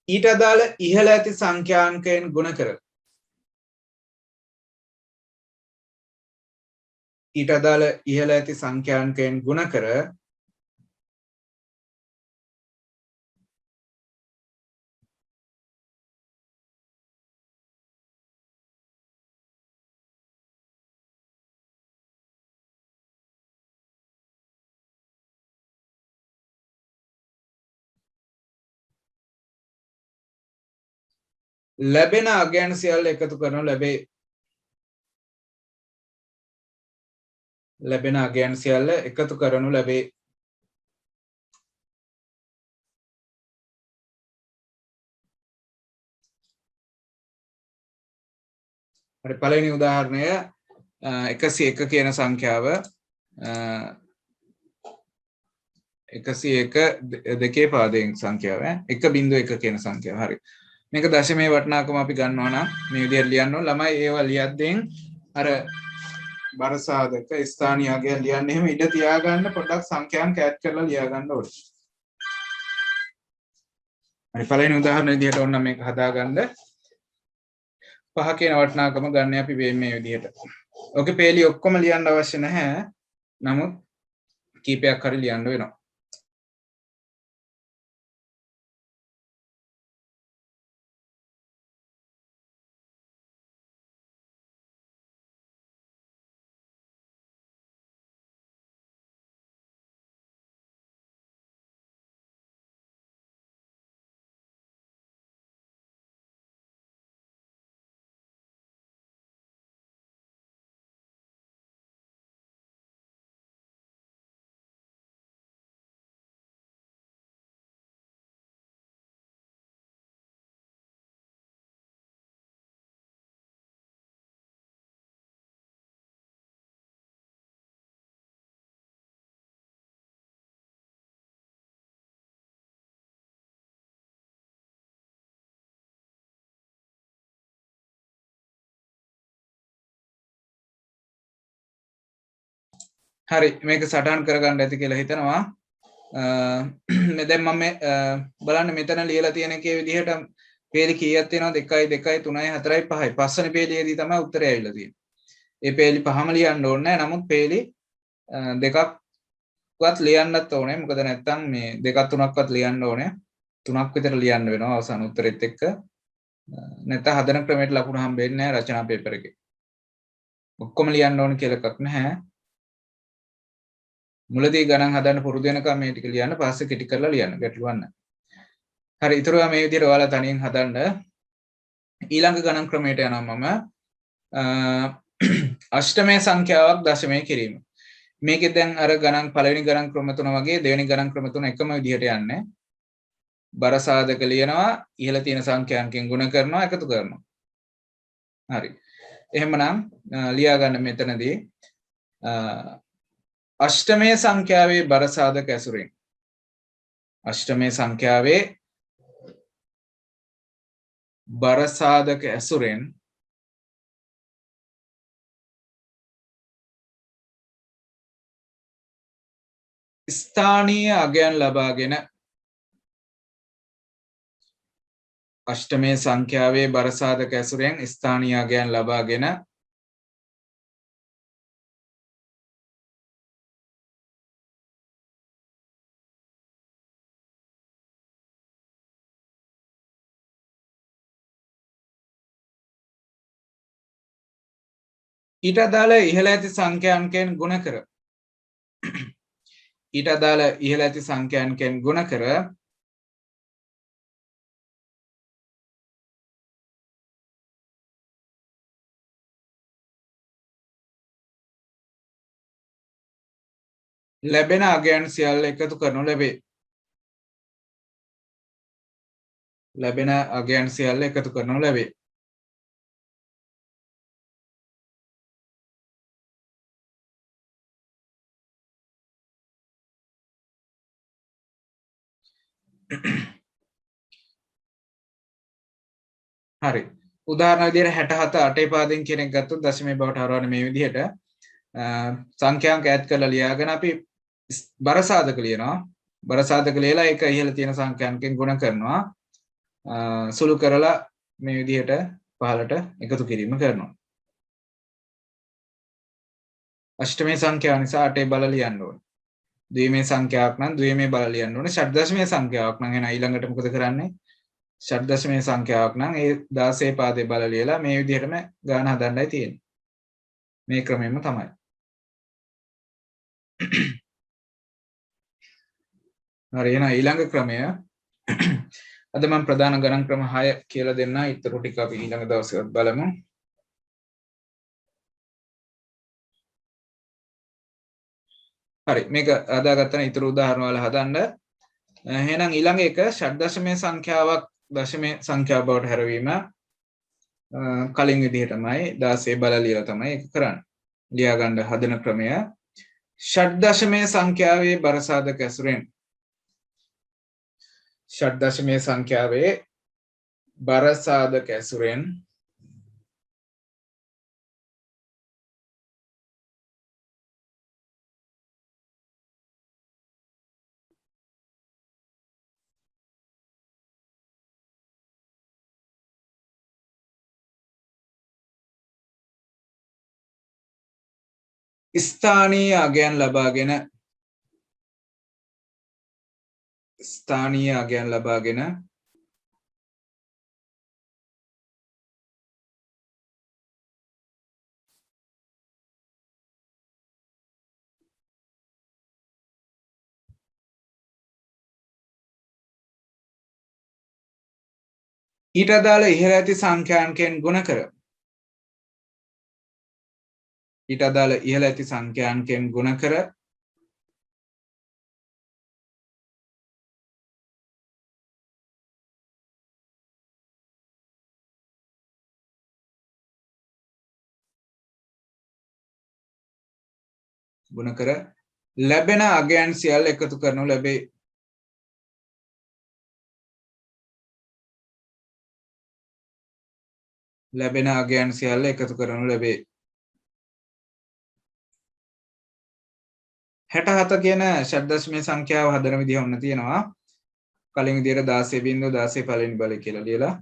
ඊට අදාළ ඉහළ ඇති සංඛ්‍යාංකයෙන් ගුණ කර ඊට අදාළ ඉහළ ඇති සංඛ්‍යාංකයෙන් ගුණ කර ලැබෙන අගයන් සියල්ල එකතු කරනු ලැබේ. ලැබෙන අගයන් සියල්ල එකතු කරනු ලැබේ. හරි පළවෙනි උදාහරණය 101 කියන සංඛ්‍යාව 101 දෙකේ පාදයෙන් සංඛ්‍යාව 1.1 කියන සංඛ්‍යාව. හරි. මේක දශමයේ වටිනාකම අපි ගන්නවා නම් මේ විදිහට ලියන්න ඕන. ළමයි ඒවා ලියද්දී අර බර සාධක ස්ථානීය අගය ලියන්න එහෙම ඉඩ තියාගන්න පොඩ්ඩක් සංඛ්‍යාංක ඈඩ් කරලා ලියා ගන්න ඕනේ. හරි පළවෙනි උදාහරණ විදිහට ඕන මේක හදාගන්න. 5 කියන වටිනාකම ගන්න අපි මේ විදිහට. ඔකේ පේලි ඔක්කොම ලියන්න අවශ්‍ය නැහැ. නමුත් කීපයක් හරි ලියන්න වෙනවා. හරි මේක සටහන් කරගන්න ඇති කියලා හිතනවා. දැන් මම බලන්න මෙතන ලියලා තියෙන එකේ විදිහට පේලි කීයක් තියෙනවද 1 2 3 4 5යි. පස්වෙනි පේලියේදී තමයි උත්තරය ඇවිල්ලා තියෙන්නේ. ඒ පේලි පහම ලියන්න ඕනේ නැහැ. නමුත් පේලි දෙකක්වත් ලියන්නත් ඕනේ. මොකද නැත්තම් මේ දෙකක් තුනක්වත් ලියන්න ඕනේ. තුනක් විතර ලියන්න වෙනවා අවසාන උත්තරෙත් එක්ක. නැත්නම් හදන ක්‍රමයට ලකුණු හම්බෙන්නේ නැහැ රචනා පේපර් එකේ. ඔක්කොම ලියන්න ඕනේ කියලා එකක් නැහැ. මුලදී ගණන් හදන්න පුරුදු වෙනකම් මේ ටික ලියන්න පස්සේ කෙටි කරලා ලියන්න ගැටලුවක් නැහැ. හරි ඊටරව මේ විදිහට ඔයාලා තනියෙන් හදන්න. ඊළඟ ගණන් ක්‍රමයට යනවා මම. අෂ්ටමය සංඛ්‍යාවක් දශමය කිරීම. මේකෙන් දැන් අර ගණන් පළවෙනි ගණන් ක්‍රම තුන වගේ දෙවෙනි ගණන් ක්‍රම තුන එකම විදිහට යන්නේ. බර සාධක ලියනවා ඉහළ තියෙන සංඛ්‍යාංකයෙන් ගුණ කරනවා එකතු කරනවා. හරි. එහෙමනම් ලියා ගන්න මෙතනදී අෂ්ටමය සංඛ්‍යාවේ බර සාධක ඇසුරෙන් අෂ්ටමය සංඛ්‍යාවේ බර සාධක ඇසුරෙන් ස්ථානීය අගයන් ලබාගෙන අෂ්ටමය සංඛ්‍යාවේ බර සාධක ඇසුරෙන් ස්ථානීය අගයන් ලබාගෙන ඊට අදාළ ඉහළ ඇති සංඛ්‍යාංකයෙන් ගුණ කර ඊට අදාළ ඉහළ ඇති සංඛ්‍යාංකයෙන් ගුණ කර ලැබෙන අගයන් සියල්ල එකතු කරනු ලැබේ. ලැබෙන අගයන් සියල්ල එකතු කරනු ලැබේ. හරි. උදාහරණ විදිහට 67 අටේ පාදයෙන් කියන එක ගත්තොත් දශමයේ බවට හරවන්නේ මේ විදිහට සංඛ්‍යාංක ඈඩ් කරලා ලියාගෙන අපි බර සාධක ලියනවා. බර සාධක ලියලා ඒක ඉහළ තියෙන සංඛ්‍යාංකයෙන් ගුණ කරනවා. සුළු කරලා මේ විදිහට පහළට එකතු කිරීම කරනවා. අෂ්ටමේ සංඛ්‍යාව නිසා 8 බල ලියන්න ඕනේ. ද්විමේ සංඛ්‍යාවක් නම් ද්විමේ බල ලියන්න ඕනේ. ෂඩ් දශමේ සංඛ්‍යාවක් නම් එහෙනම් ඊළඟට මොකද කරන්නේ? ෂඩ් දශමේ සංඛ්‍යාවක් නම් ඒ 16 පාදේ බල ලියලා මේ විදිහටම ගාන හදන්නයි තියෙන්නේ. මේ ක්‍රමෙම තමයි. හරි එහෙනම් ඊළඟ ක්‍රමය අද මම ප්‍රධාන ගණන් ක්‍රම 6 කියලා දෙන්න. ඊටු ටික අපි ඊළඟ දවසේ බලමු. හරි මේක හදාගත්තා නම් ඊටු උදාහරණ වල හදන්න. එහෙනම් ඊළඟ එක ෂඩ් දශමයේ සංඛ්‍යාවක් දශමයේ සංඛ්‍යාව බවට හැරවීම කලින් විදිහටමයි 16 බල ලියලා තමයි ඒක කරන්නේ. ලියා ගන්න හදන ක්‍රමය ෂඩ් දශමයේ සංඛ්‍යාවේ බරසාධක ඇසුරෙන් ෂඩ් දශමයේ සංඛ්‍යාවේ බරසාධක ඇසුරෙන් ස්ථානීය අගයන් ලබාගෙන ඊට අදාළ ඉහළ ඇති සංඛ්‍යාංකයෙන් ගුණ කර ඊට අදාළ ඉහළ ඇති සංඛ්‍යාංකයෙන් ගුණ කර ලැබෙන අගයන් සියල්ල එකතු කරනු ලැබේ. ලැබෙන අගයන් සියල්ල එකතු කරනු ලැබේ. 67 කියන ෂඩ් දශමයේ සංඛ්‍යාව හදන විදිහ ඔන්න තියෙනවා. කලින් විදිහට 16.16 පළවෙනි බලය කියලා ලියලා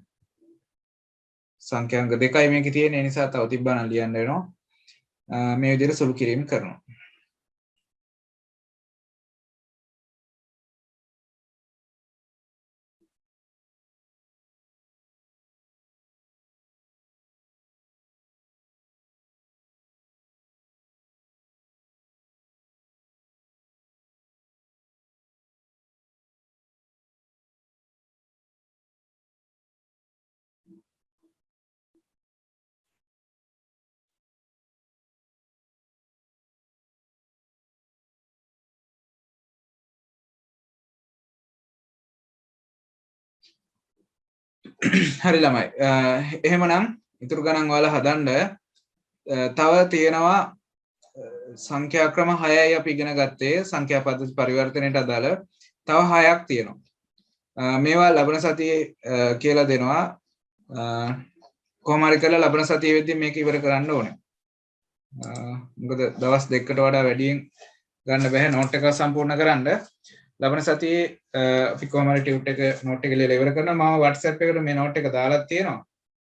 සංඛ්‍යාංක දෙකයි මේකේ තියෙන නිසා තව තිබ්බනම් ලියන්න වෙනවා. මේ විදිහට සුළු කිරීම කරනවා. හරි ළමයි. එහෙමනම් ඉතුරු ගණන් වල හදන්න තව තියෙනවා සංඛ්‍යා ක්‍රම 6යි අපි ඉගෙන ගත්තේ සංඛ්‍යා පද්ධති පරිවර්තනයට අදාළ තව 6ක් තියෙනවා. මේවා ලබන සතියේ කියලා දෙනවා. කොහොම හරි කරලා ලබන සතියේ වෙද්දී මේක ඉවර කරන්න ඕනේ. මොකද දවස් දෙකකට වඩා වැඩියෙන් ගන්න බෑ නෝට් එක සම්පූර්ණ කරන්න. ලබන සතියේ අපි කොහොම හරි ටියුට් එක නෝට් එක ලියලා ඉවර කරනවා. මම WhatsApp එකට මේ නෝට් එක දාලා තියෙනවා.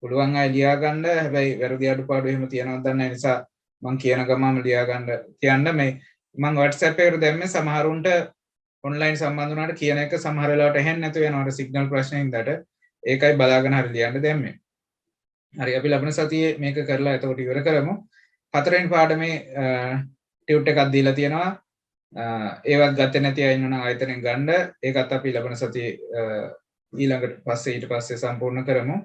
පුළුවන් අය ලියා ගන්න. හැබැයි වැරදි අඩුපාඩු එහෙම තියෙනවද දන්නේ නැහැ නිසා මම කියන ගමම ලියා ගන්න කියන්න මේ මම WhatsApp එකට දැම්මේ සමහරුන්ට ඔන්ලයින් සම්බන්ධ වුණාට කියන එක සමහර වෙලාවට ඇහෙන්නේ නැතු වෙනවා සිග්නල් ප්‍රශ්නෙන් දඩ ඒකයි බලාගෙන හරි ලියන්න දැම්මේ. හරි අපි ලබන සතියේ මේක කරලා එතකොට ඉවර කරමු. හතරවෙනි පාඩමේ ටියුට් එකක් දීලා තියෙනවා. ඒවත් ගත්තේ නැති අය ඉන්නවනම් ආයතනෙන් ගන්න. ඒකත් අපි ලබන සතියේ ඊළඟට පස්සේ ඊට පස්සේ සම්පූර්ණ කරමු.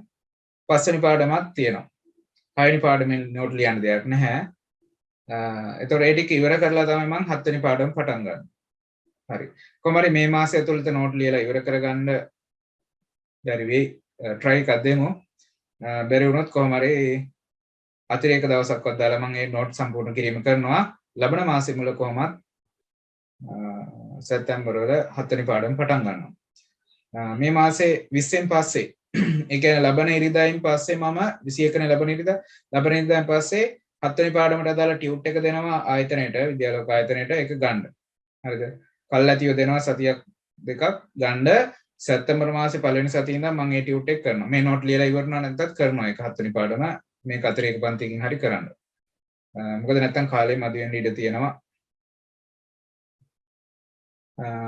පස්වෙනි පාඩමක් තියෙනවා. හයවෙනි පාඩමෙන් නෝට් ලියන්න දෙයක් නැහැ. එතකොට ඒ ටික ඉවර කරලා තමයි මම හත්වෙනි පාඩම පටන් ගන්න. හරි. කොහොම හරි මේ මාසය ඇතුළත නෝට් ලියලා ඉවර කරගන්න බැරි වෙයි. try එකක් දෙමු. බැරි වුණොත් කොහොම හරි අතිරේක දවසක්වත් දාලා මම ඒ නෝට් සම්පූර්ණ කිරීම කරනවා. ලබන මාසෙ මුල කොහොමත් සැප්තැම්බර් වල 7 වෙනි පාඩම පටන් ගන්නවා. මේ මාසේ 20න් පස්සේ ඒ කියන්නේ ලබන ඉරිදායින් පස්සේ මම 21 නේ ලබන ඉරිදායින් පස්සේ 7 වෙනි පාඩමට අදාළ ටියුට් එක දෙනවා ආයතනයේට විද්‍යාලෝක ආයතනයේට ඒක ගන්න. හරිද? කල්ැතිව දෙනවා සතියක් දෙකක් ගන්න. සැප්තැම්බර් මාසේ පළවෙනි සතියේ ඉඳන් මම ඒ ටියුට් එක කරනවා. මේ නෝට් ලියලා ඉවරනවා නැත්නම් කරනවා ඒක 7 වෙනි පාඩම මේ 4 එක පන්තියකින් හරි කරන්න. මොකද නැත්නම් කාලේ මදි වෙන්න ඉඩ තියෙනවා.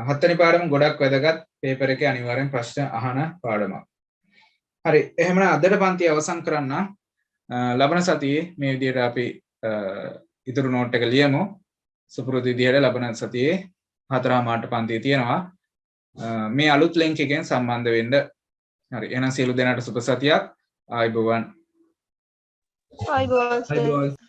7 වෙනි පාඩම ගොඩක් වැදගත් පේපර් එකේ අනිවාර්යෙන් ප්‍රශ්න අහන පාඩමක්. හරි එහෙමනම් අදට පන්තිය අවසන් කරන්න. ලබන සතියේ මේ විදිහට අපි ඉතුරු නෝට් එක ලියමු. සුපුරුදු විදිහට ලබන සතියේ 4 මාට පන්තිය තියෙනවා. මේ අලුත් ලින්ක් එකෙන් සම්බන්ධ වෙන්න. හරි එහෙනම් සියලු දෙනාට සුබ සතියක්. ආයුබෝවන්. ආයිබෝවන් සර්.